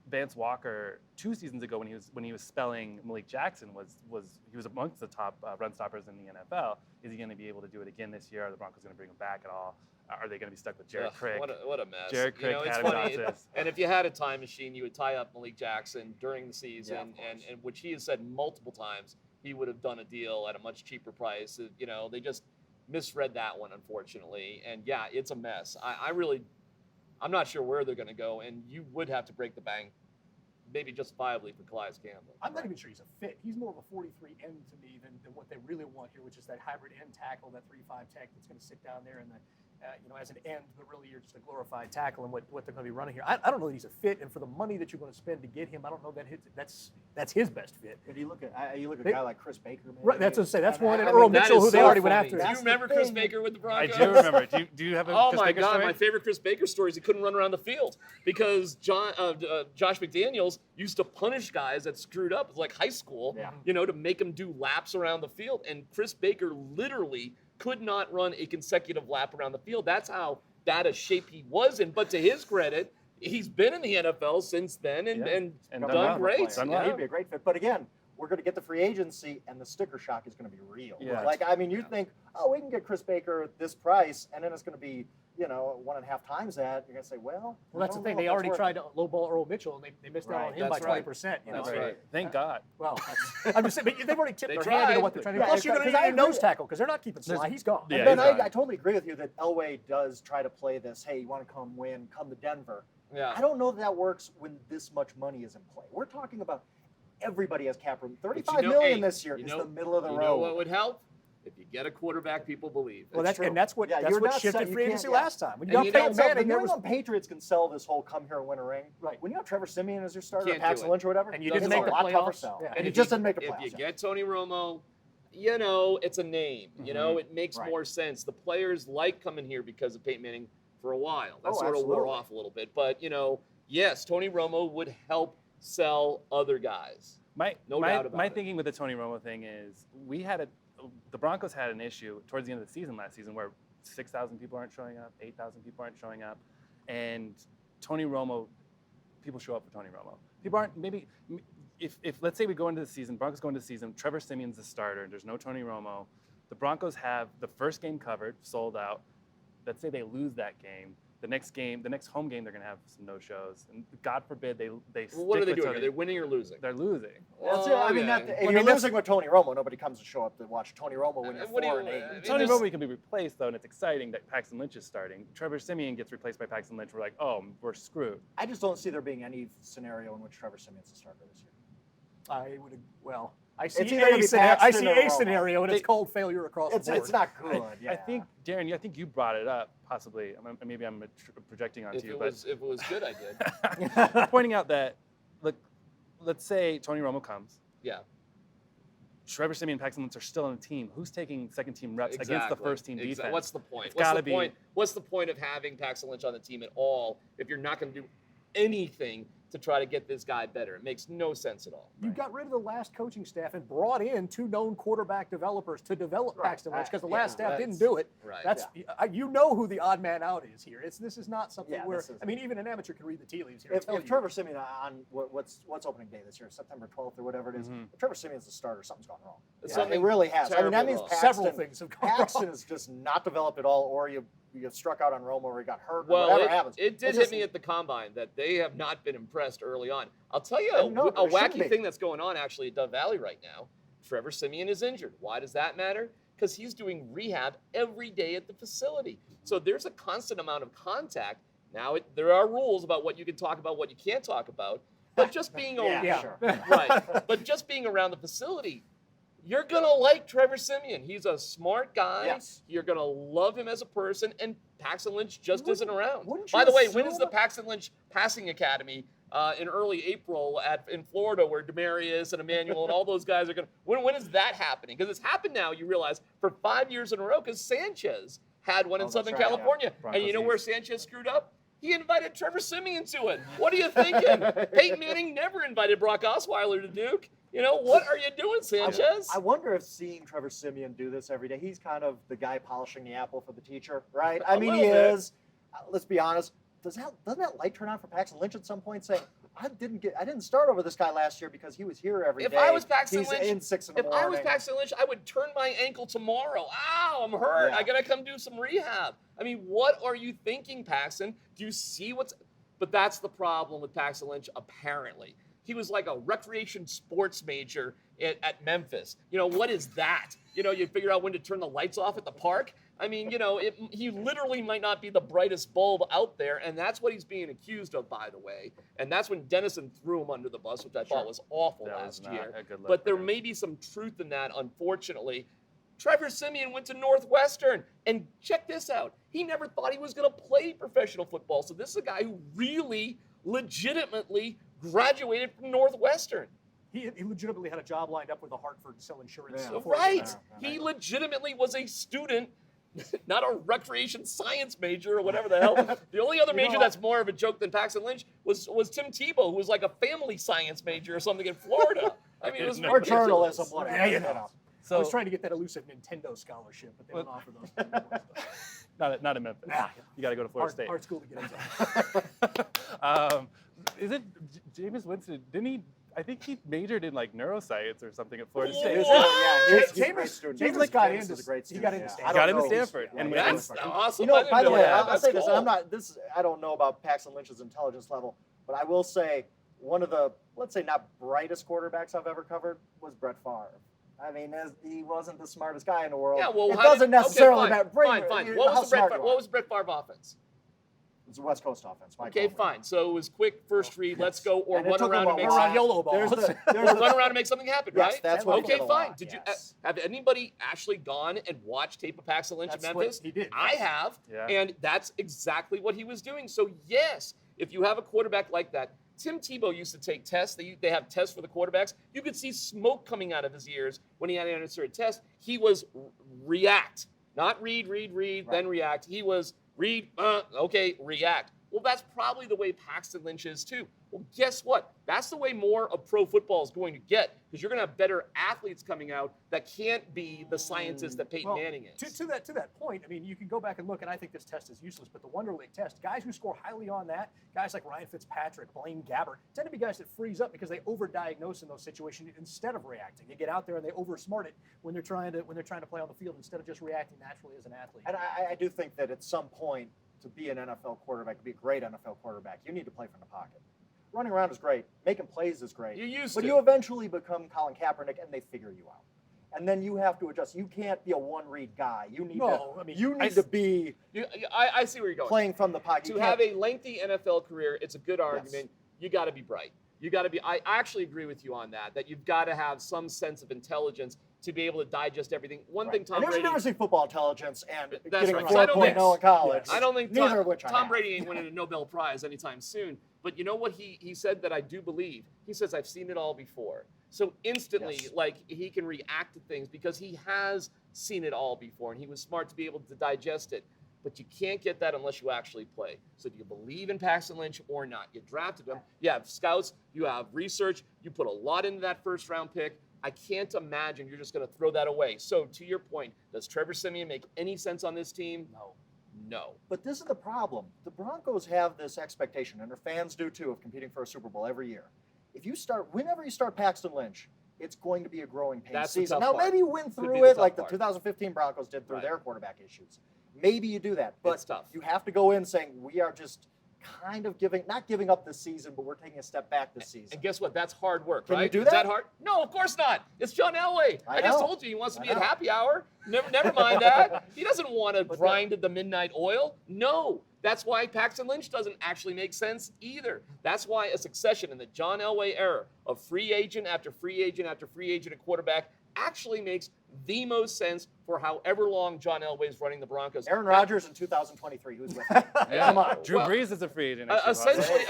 Vance Walker 2 seasons ago when he was spelling Malik Jackson he was amongst the top run stoppers in the NFL. Is he going to be able to do it again this year? Are the Broncos going to bring him back at all? Are they going to be stuck with Jared Crick? What a mess. Jared Crick, it's funny. And if you had a time machine, you would tie up Malik Jackson during the season, and which he has said multiple times he would have done a deal at a much cheaper price. They just misread that one, unfortunately. And yeah, it's a mess. I'm not sure where they're going to go, and you would have to break the bank, maybe justifiably, for Calais Campbell. I'm not even sure he's a fit. He's more of a 43 end to me than what they really want here, which is that hybrid end tackle, that 3-5 tech that's going to sit down there and as an end, but really you're just a glorified tackle and what they're going to be running here. I don't know that he's a fit, and for the money that you're going to spend to get him, I don't know that that's his best fit. But you look at a guy like Chris Baker, maybe. Right, that's what I say. That's one, and Earl Mitchell, who they already went after. Do you remember Chris Baker with the Broncos? I do remember. Do you have a Chris Baker story? My favorite Chris Baker story is he couldn't run around the field because Josh McDaniels used to punish guys that screwed up. It's like high school, to make them do laps around the field. And Chris Baker literally could not run a consecutive lap around the field. That's how bad a shape he was in. But to his credit, he's been in the NFL since then and done great. He'd be a great fit. But again, we're going to get the free agency, and the sticker shock is going to be real. You think, we can get Chris Baker at this price, and then it's going to be 1.5 times that. You're going to say, well, that's the thing. They already tried to lowball Earl Mitchell, and they missed out on him by 20%. That's right. Thank God. Well, I'm just saying, but they've already tipped their hand into what they're trying to do. Plus, you're going to need a nose tackle because they're not keeping Sly. He's gone. And then I totally agree with you that Elway does try to play this, hey, you want to come win, come to Denver. Yeah. I don't know that works when this much money is in play. We're talking about everybody has cap room. $35 million this year is the middle of the road. You know what would help? If you get a quarterback, people believe. Well, that's what shifted free agency last time. When you got Peyton Manning, the New England Patriots can sell this whole come here and win a ring. Right. When you have Trevor Siemian as your starter, or Paxton Lynch or whatever, and you didn't make the playoffs, and you just didn't make the playoffs. If you get Tony Romo, it's a name. It makes more sense. The players like coming here because of Peyton Manning for a while. That sort of wore off a little bit. But, yes, Tony Romo would help sell other guys. No doubt about it. My thinking with the Tony Romo thing is the Broncos had an issue towards the end of the season last season where 6,000 people aren't showing up, 8,000 people aren't showing up, and Tony Romo, people show up for Tony Romo. People aren't, maybe, if let's say we go into the season, Broncos go into the season, Trevor Siemian's the starter, there's no Tony Romo, the Broncos have the first game covered, sold out. Let's say they lose that game. The next home game, they're going to have some no-shows, and God forbid they Well, stick what are they with doing? Tony. Are they winning or losing? They're losing. That's it. I mean, Okay. if you're losing with Tony Romo, nobody comes to show up to watch Tony Romo when you're What do you- 4-8. Tony there's- Romo can be replaced though, and it's exciting that Paxton Lynch is starting. Trevor Siemian gets replaced by Paxton Lynch. We're like, oh, we're screwed. I just don't see there being any scenario in which Trevor Siemian's the starter this year. I see It's either gonna a be scenario, Paxton or Romo. scenario, and it's cold failure across the board. It's not good. Yeah. I think, Darren, I think you brought it up, possibly. Maybe I'm projecting onto If you, it but was good, I did. pointing out that, look, let's say Tony Romo comes. Yeah. Trevor Siemian and Paxton Lynch are still on the team. Who's taking second-team reps against the first-team defense? What's the point? It's What's the point of having Paxton Lynch on the team at all if you're not going to do anything to try to get this guy better? It makes no sense at all. You got rid of the last coaching staff and brought in 2 known quarterback developers to develop Paxton Lynch because the last staff didn't do it. Right. That's you know who the odd man out is here. This is not something where this is- I mean even an amateur can read the tea leaves here. If Trevor Siemian on what's opening day this year, September 12th or whatever it is, if Trevor Siemian's the starter, something's gone wrong. Something it really has. I mean, that means terrible Paxton, Several things have gone Paxton wrong. is just not developed at all, or you struck out on Romo, or he got hurt, or Well, whatever happens. it did It's hit just- me at the combine that they have not been impressed early on. I'll tell you No, a there shouldn't wacky be. thing that's going on actually at Dove Valley right now. Trevor Siemian is injured. Why does that matter? Because he's doing rehab every day at the facility. So there's a constant amount of contact. Now, there are rules about what you can talk about, what you can't talk about. But just being Sure. right. But just being around the facility, you're gonna like Trevor Siemian. He's a smart guy. Yes. You're gonna love him as a person, and Paxton Lynch just isn't around. wouldn't By you the way, when is assume- the Paxton Lynch Passing Academy in early April in Florida, where Demarius and Emmanuel and all those guys are gonna? When is that happening? Because it's happened now. You realize for 5 years in a row, because Sanchez had one in that's Southern right, yeah. California, and Broncos you know where East. Sanchez screwed up? He invited Trevor Siemian to it. What are you thinking? Peyton Manning never invited Brock Osweiler to Duke. You know, what are you doing, Sanchez? I wonder if seeing Trevor Siemian do this every day, he's kind of the guy polishing the apple for the teacher, right? I mean, he little bit. is. Let's be honest. Doesn't that light turn on for Paxton Lynch at some point? Saying, I didn't start over this guy last year because he was here every day. If I was Paxton He's Lynch, in 6 in the if morning. I was Paxton Lynch, I would turn my ankle tomorrow. Ow, I'm hurt. Yeah. I gotta come do some rehab. I mean, what are you thinking, Paxton? Do you see what's? But that's the problem with Paxton Lynch. Apparently, he was like a recreation sports major at Memphis. You know, what is that? You know, you figure out when to turn the lights off at the park. I mean, you know, he literally might not be the brightest bulb out there, and that's what he's being accused of, by the way. And that's when Dennison threw him under the bus, which I thought was awful That was last not year. a good look But for there him. may be some truth in that, unfortunately. Trevor Siemian went to Northwestern, and check this out. He never thought he was going to play professional football. So this is a guy who really, legitimately graduated from Northwestern. He legitimately had a job lined up with the Hartford Cell Insurance. Yeah. before he Right. got there. He legitimately was a student, not a recreation science major or whatever the hell. The only other major that's more of a joke than Paxton Lynch was Tim Tebow, who was like a family science major or something in Florida. I mean, it was Or Or ridiculous. journalism, whatever. Yeah, you you know. know. I So was trying to get that elusive Nintendo scholarship, but they don't offer those. not in Memphis. Yeah. You got to go to Florida State. Hard school to get into. Is it Jameis Winston? Didn't he? I think he majored in like neuroscience or something at Florida Whoa. State. Yeah, he's a Jameis- great student. Jameis got Jameis into- is a great he student. got into yeah. Stanford. I Got don't into know. Stanford, Yeah, and yeah. That's awesome. You know, I didn't by the way, that. I'll say That's this, and cool. I don't know about Paxton Lynch's intelligence level, but I will say one of the, let's say, not brightest quarterbacks I've ever covered was Brett Favre. I mean, he wasn't the smartest guy in the world. Yeah, well, it how doesn't did- necessarily okay, matter. fine. What was the Brett Favre offense? It's a West Coast offense. Mike Okay, Over. fine. So it was quick first read, let's go, or And it run took around him and a make while. something. YOLO balls. There's Run around and make something happen, Yes, right? that's what it Okay, took a fine. lot, Did you yes. have anybody actually gone and watched tape of Paxton Lynch That's in what Memphis? he did. I have, Yeah. and that's exactly what he was doing. So yes, if you have a quarterback like that, Tim Tebow used to take tests. They have tests for the quarterbacks. You could see smoke coming out of his ears when he had to answer a test. He was react, not read, then react. He was read, okay, react. Well, that's probably the way Paxton Lynch is too. Well, guess what? That's the way more of pro football is going to get, because you're going to have better athletes coming out that can't be the scientists that Peyton Well, Manning is. To that point, I mean, you can go back and look, and I think this test is useless, but the Wonder League test, guys who score highly on that, guys like Ryan Fitzpatrick, Blaine Gabbert, tend to be guys that freeze up because they overdiagnose in those situations instead of reacting. They get out there and they oversmart it when they're trying to play on the field instead of just reacting naturally as an athlete. And I do think that at some point, to be an NFL quarterback, to be a great NFL quarterback, you need to play from the pocket. Running around is great. Making plays is great. But you eventually become Colin Kaepernick, and they figure you out. And then you have to adjust. You can't be a one-read guy. You need to be I see where you're going. playing from the pocket. To have a lengthy NFL career, it's a good argument. You got to be bright. You got to be. I actually agree with you on that. That you've got to have some sense of intelligence to be able to digest everything. One thing Tom Brady. There's a difference between football intelligence and getting a 4.0 in college. I don't think neither of which Tom Brady ain't winning a Nobel Prize anytime soon. But you know what he said that I do believe? He says, I've seen it all before. So instantly, like, he can react to things because he has seen it all before, and he was smart to be able to digest it. But you can't get that unless you actually play. So do you believe in Paxton Lynch or not? You drafted him. You have scouts. You have research. You put a lot into that first-round pick. I can't imagine you're just going to throw that away. So to your point, does Trevor Siemian make any sense on this team? No. But this is the problem. The Broncos have this expectation, and their fans do too, of competing for a Super Bowl every year. Whenever you start Paxton Lynch, it's going to be a growing pain season. Now, maybe you win through it like the 2015 Broncos did through their quarterback issues. Maybe you do that, but you have to go in saying we are just kind of not giving up this season, but we're taking a step back this season. And guess what? That's hard work, right? Can you do that? Is that hard? No, of course not. It's John Elway. I just told you he wants to be at happy hour. Never mind that. He doesn't want to grind at the midnight oil. No. That's why Paxton Lynch doesn't actually make sense either. That's why a succession in the John Elway era of free agent after free agent after free agent at quarterback actually makes the most sense for however long John Elway is running the Broncos. Aaron Rodgers in 2023, who's with him? Come on. Drew Brees is a free agent.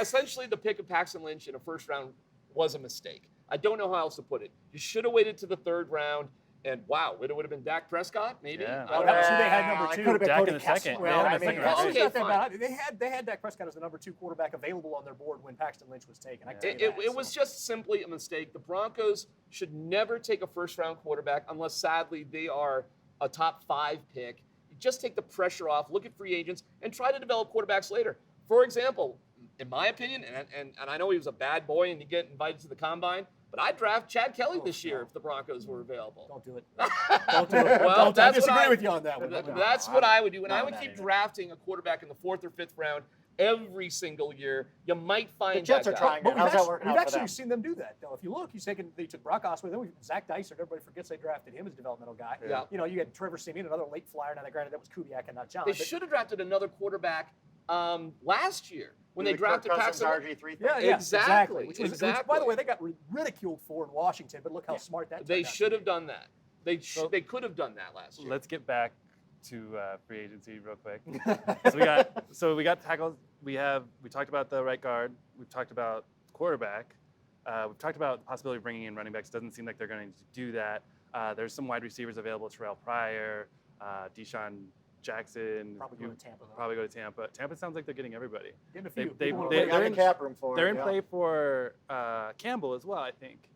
Essentially, the pick of Paxton Lynch in a first round was a mistake. I don't know how else to put it. You should have waited to the third round. And wow, it would have been Dak Prescott, maybe. Yeah. That was who they had number 2. Could have been Dak Cody in the Kessler. second. Well, Yeah, okay, fine. They had Dak Prescott as the number 2 quarterback available on their board when Paxton Lynch was taken. It was just simply a mistake. The Broncos should never take a first-round quarterback unless, sadly, they are a top 5 pick. You just take the pressure off, look at free agents, and try to develop quarterbacks later. For example, in my opinion, and I know he was a bad boy and he get invited to the combine, but I'd draft Chad Kelly this year if the Broncos were available. Don't do it. Don't do it. Well, I disagree with you on that one. That's what I would do. And I would keep drafting a quarterback in the 4th or 5th round every single year. You might find the Jets are trying. How's that working out for them? We've actually seen them do that, though. If you look, they took Brock Osweiler, then Zach Dysert. Everybody forgets they drafted him as a developmental guy. Yeah. You know, you had Trevor Siemian, another late flyer. Now, granted, that was Kubiak and not John. They should have drafted another quarterback last year when they drafted Paxton. RG3. Yeah, exactly. Which, by the way, they got ridiculed for in Washington, but look how smart that. They should have done that. They could have done that last year. Let's get back to free agency real quick. so we got tackles. We talked about the right guard. We've talked about quarterback. We've talked about the possibility of bringing in running backs. Doesn't seem like they're going to do that. There's some wide receivers available. Terrell Pryor, Deshaun Jackson. Probably go to Tampa. Probably go to Tampa. Tampa sounds like they're getting everybody. Getting a few. They're in cap room for. They're in play for Campbell as well, I think.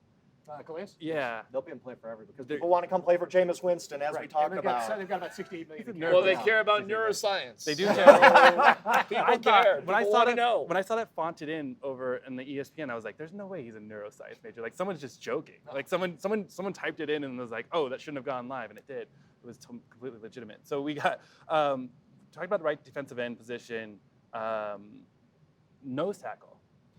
Calais? Yeah, they'll be in play for everybody because people want to come play for Jameis Winston, as we talked about. They've got about $68 million. Well, they care about neuroscience. They do care. People care. When I saw that fonted in over in the ESPN, I was like, "There's no way he's a neuroscience major." Like someone's just joking. Like someone typed it in and was like, "Oh, that shouldn't have gone live," and it did. It was completely legitimate. So we got talking about the right defensive end position, nose tackle.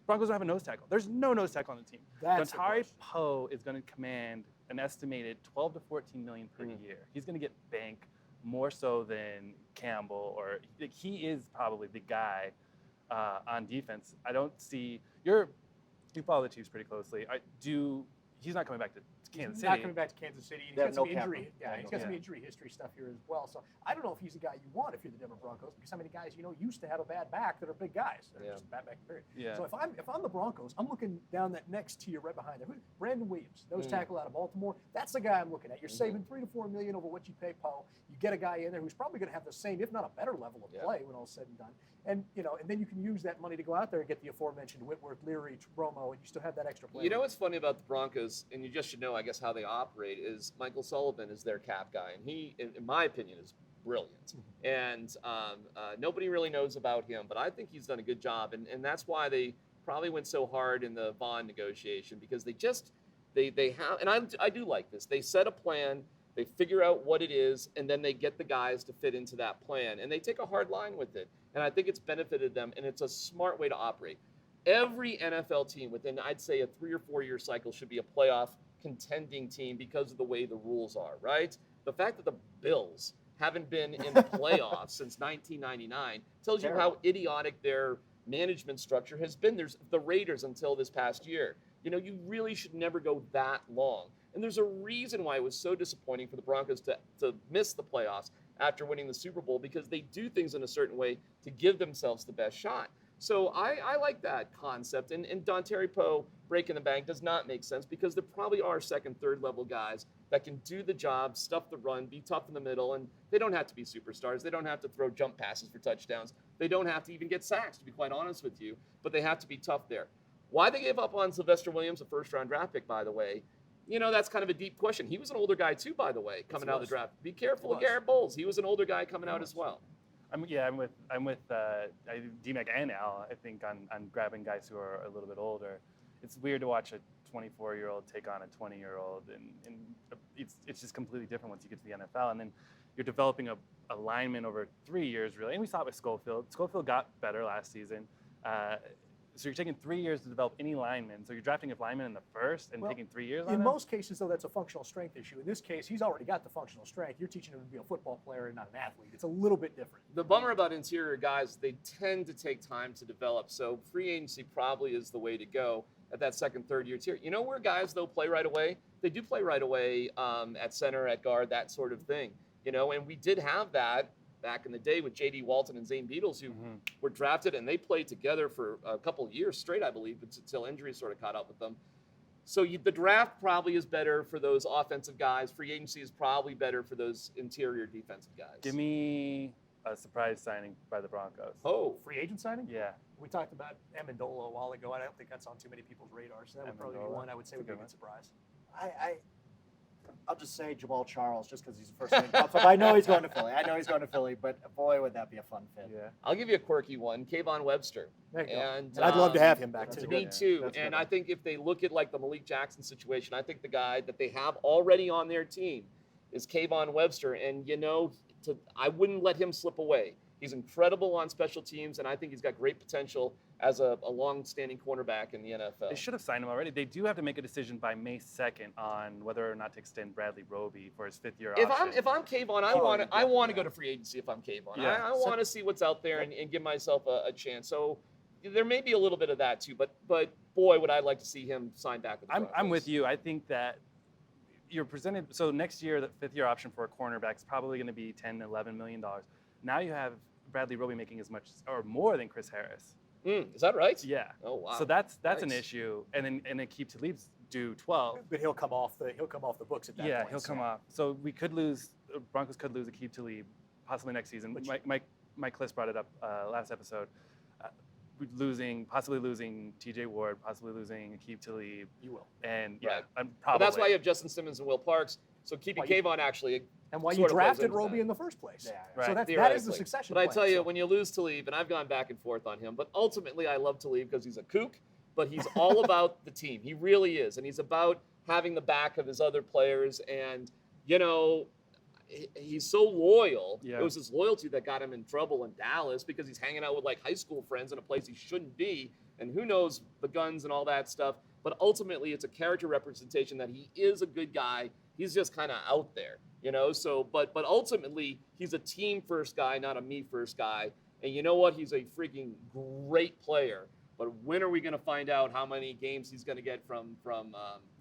Broncos don't have a nose tackle. There's no nose tackle on the team. Dontari Poe is going to command an estimated $12 to $14 million per year. He's going to get bank more so than Campbell, or he is probably the guy on defense. I don't see you follow the Chiefs pretty closely. He's not coming back to Kansas City. Not coming back to Kansas City. He's got some injury. He's got some injury history stuff here as well. So I don't know if he's the guy you want if you're the Denver Broncos, because how many guys used to have a bad back that are big guys. They're just bad back period. Yeah. So if I'm the Broncos, I'm looking down that next tier right behind there. Brandon Williams, nose tackle out of Baltimore. That's the guy I'm looking at. You're saving $3 to $4 million over what you pay Poe. You get a guy in there who's probably going to have the same, if not a better level of play when all's said and done. And and then you can use that money to go out there and get the aforementioned Whitworth, Leary, Romo, and you still have that extra play. You know what's funny about the Broncos, and you just should know, I guess, how they operate, is Michael Sullivan is their cap guy, and he, in my opinion, is brilliant. And nobody really knows about him, but I think he's done a good job, and that's why they probably went so hard in the Vaughn negotiation, because they have, and I do like this. They set a plan They figure out what it is, and then they get the guys to fit into that plan. And they take a hard line with it. And I think it's benefited them, and it's a smart way to operate. Every NFL team within, I'd say, a 3 or 4 year cycle should be a playoff contending team because of the way the rules are, right? The fact that the Bills haven't been in the playoffs since 1999 tells you how idiotic their management structure has been. There's the Raiders until this past year. You really should never go that long. And there's a reason why it was so disappointing for the Broncos to miss the playoffs after winning the Super Bowl, because they do things in a certain way to give themselves the best shot. So I like that concept. And Dontari Poe breaking the bank does not make sense because there probably are second, third level guys that can do the job, stuff the run, be tough in the middle, and they don't have to be superstars. They don't have to throw jump passes for touchdowns. They don't have to even get sacks, to be quite honest with you, but they have to be tough there. Why they gave up on Sylvester Williams, a first-round draft pick, by the way, that's kind of a deep question. He was an older guy, too, by the way, coming out of the draft. Be careful of Garrett Bowles. He was an older guy coming out as well. I'm with D-Mac and Al, I think, on grabbing guys who are a little bit older. It's weird to watch a 24-year-old take on a 20-year-old, and it's just completely different once you get to the NFL. And then you're developing a lineman over 3 years, really. And we saw it with Schofield. Schofield got better last season. So you're taking 3 years to develop any lineman. So you're drafting a lineman in the first and taking 3 years on In him? most cases, though, that's a functional strength issue. In this case, he's already got the functional strength. You're teaching him to be a football player and not an athlete. It's a little bit different. The bummer about interior guys, they tend to take time to develop. So free agency probably is the way to go at that second, third year tier. You know where guys, though, play right away? They do play right away at center, at guard, that sort of thing. And we did have that back in the day with J.D. Walton and Zane Beatles, who were drafted, and they played together for a couple of years straight, I believe, until injuries sort of caught up with them. So the draft probably is better for those offensive guys. Free agency is probably better for those interior defensive guys. Give me a surprise signing by the Broncos. Oh, Free agent signing? Yeah. We talked about Amendola a while ago. I don't think that's on too many people's radars. So that would probably be one I would say would be a good surprise. I'll just say Jamal Charles just because he's the first name pops up. I know he's going to Philly. But boy, would that be a fun fit. Yeah. I'll give you a quirky one, Kayvon Webster. There you go. And I'd love to have him back, too. Me too. And I think if they look at like the Malik Jackson situation, I think the guy that they have already on their team is Kayvon Webster. And, I wouldn't let him slip away. He's incredible on special teams, and I think he's got great potential as a long-standing cornerback in the NFL. They should have signed him already. They do have to make a decision by May 2nd on whether or not to extend Bradley Roby for his fifth-year option. If I'm Kayvon, I want to go to free agency if I'm Kayvon. Yeah. I want to see what's out there and give myself a chance. So there may be a little bit of that too, but boy, would I like to see him sign back with the Broncos. I'm with you. I think that you're presented. So next year, the fifth-year option for a cornerback is probably going to be $10, $11 million. Now you have Bradley Roby making as much or more than Chris Harris. Is that right? Yeah. Oh wow. So that's Nice. an issue, and then Aqib Talib's due 12. But he'll come off the books at that point. Yeah, he'll come off. So Broncos could lose Aqib Talib possibly next season. Mike Kliss brought it up last episode. Possibly losing T.J. Ward, possibly losing Aqib Talib. You will. And Right. I'm But probably. that's why you have Justin Simmons and Will Parks. So keeping Kayvon actually. And why you sort of plays drafted into Roby that. in the first place. Yeah, right. So that is the Theoretically. succession But I plan. tell you, So- when you lose Talib, and I've gone back and forth on him, but ultimately I love Talib because he's a kook, but he's all about the team. He really is. And he's about having the back of his other players. And, he's so loyal. Yeah. It was his loyalty that got him in trouble in Dallas because he's hanging out with like high school friends in a place he shouldn't be. And who knows the guns and all that stuff. But ultimately, it's a character representation that he is a good guy. He's just kind of out there, So, but ultimately, he's a team first guy, not a me first guy. And you know what? He's a freaking great player. But when are we going to find out how many games he's going to get from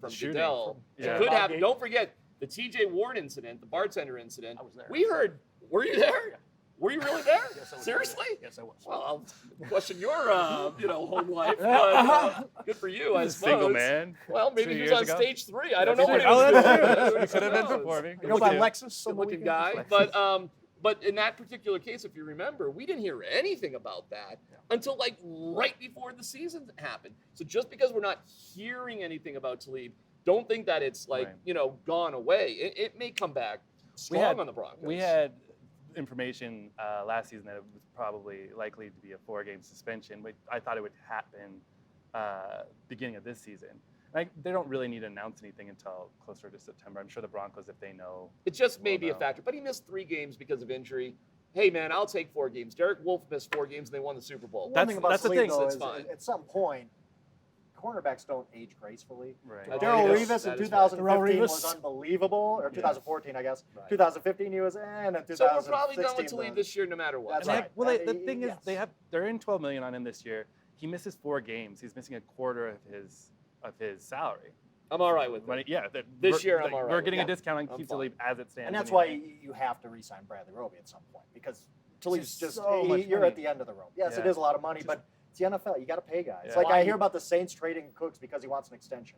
Shooting. Goodell? Yeah. It could have. Don't forget the T.J. Ward incident, the bartender incident. I was there. We heard. Were you there? Yeah. Were you really there? Yes, I was. Seriously? Yes, I was. Well, I'll question your, home life, but good for you, I He's a suppose. single man. Well, maybe 2 he was years on ago. stage 3. I don't know what he Oh, was that's doing. true. Who He could have been knows? performing. You go by Me too. Lexus on the Good-looking weekends? guy, but in that particular case, if you remember, we didn't hear anything about that until like right before the season happened. So just because we're not hearing anything about Talib, don't think that it's like gone away. It may come back strong on the Broncos. We had information last season that it was probably likely to be a 4-game suspension, but I thought it would happen beginning of this season. They don't really need to announce anything until closer to September. I'm sure the Broncos, if they know. It just may Well, be a no. factor. But he missed 3 games because of injury. Hey, man, I'll take 4 games. Derek Wolfe missed 4 games, and they won the Super Bowl. One thing about that's the Talib, thing. though, It's is fine. at some point, cornerbacks don't age gracefully. Right. Darrell That Revis is in right. 2015 Darrell was Revis. unbelievable, or 2014, I guess. Right. 2015 he was, and in 2016. So we're probably done with Talib this year no matter what. That's And right. the thing is, Yes. they're in $12 million on him this year. He misses 4 games. He's missing a quarter of his salary. I'm all right with But it. yeah, This year I'm all right We're with getting it. a discount on I'm Aqib fine. Talib as it stands. And that's anyway. why you have to re-sign Bradley Roby at some point, because Talib's It's just, so much you're money. at the end of the rope. Yes, it Yeah. is a lot of money, but it's the NFL. You got to pay guys. Yeah. Like Why- I hear about the Saints trading Cooks because he wants an extension.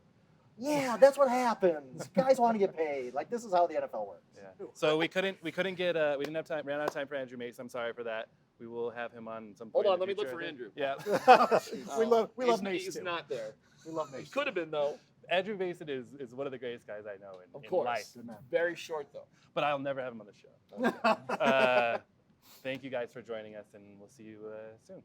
Yeah, that's what happens. Guys want to get paid. Like this is how the NFL works. Yeah. So we didn't have time, ran out of time for Andrew Mace. I'm sorry for that. We will have him on some point. Hold on, in the let me look future, for I think. Andrew. Yeah. we love Mace He's too. not there. We love He Mason. could have been, though. Andrew Mason is one of the greatest guys I know Of in course. life. Good man. Very short, though. But I'll never have him on the show. Thank you guys for joining us, and we'll see you soon.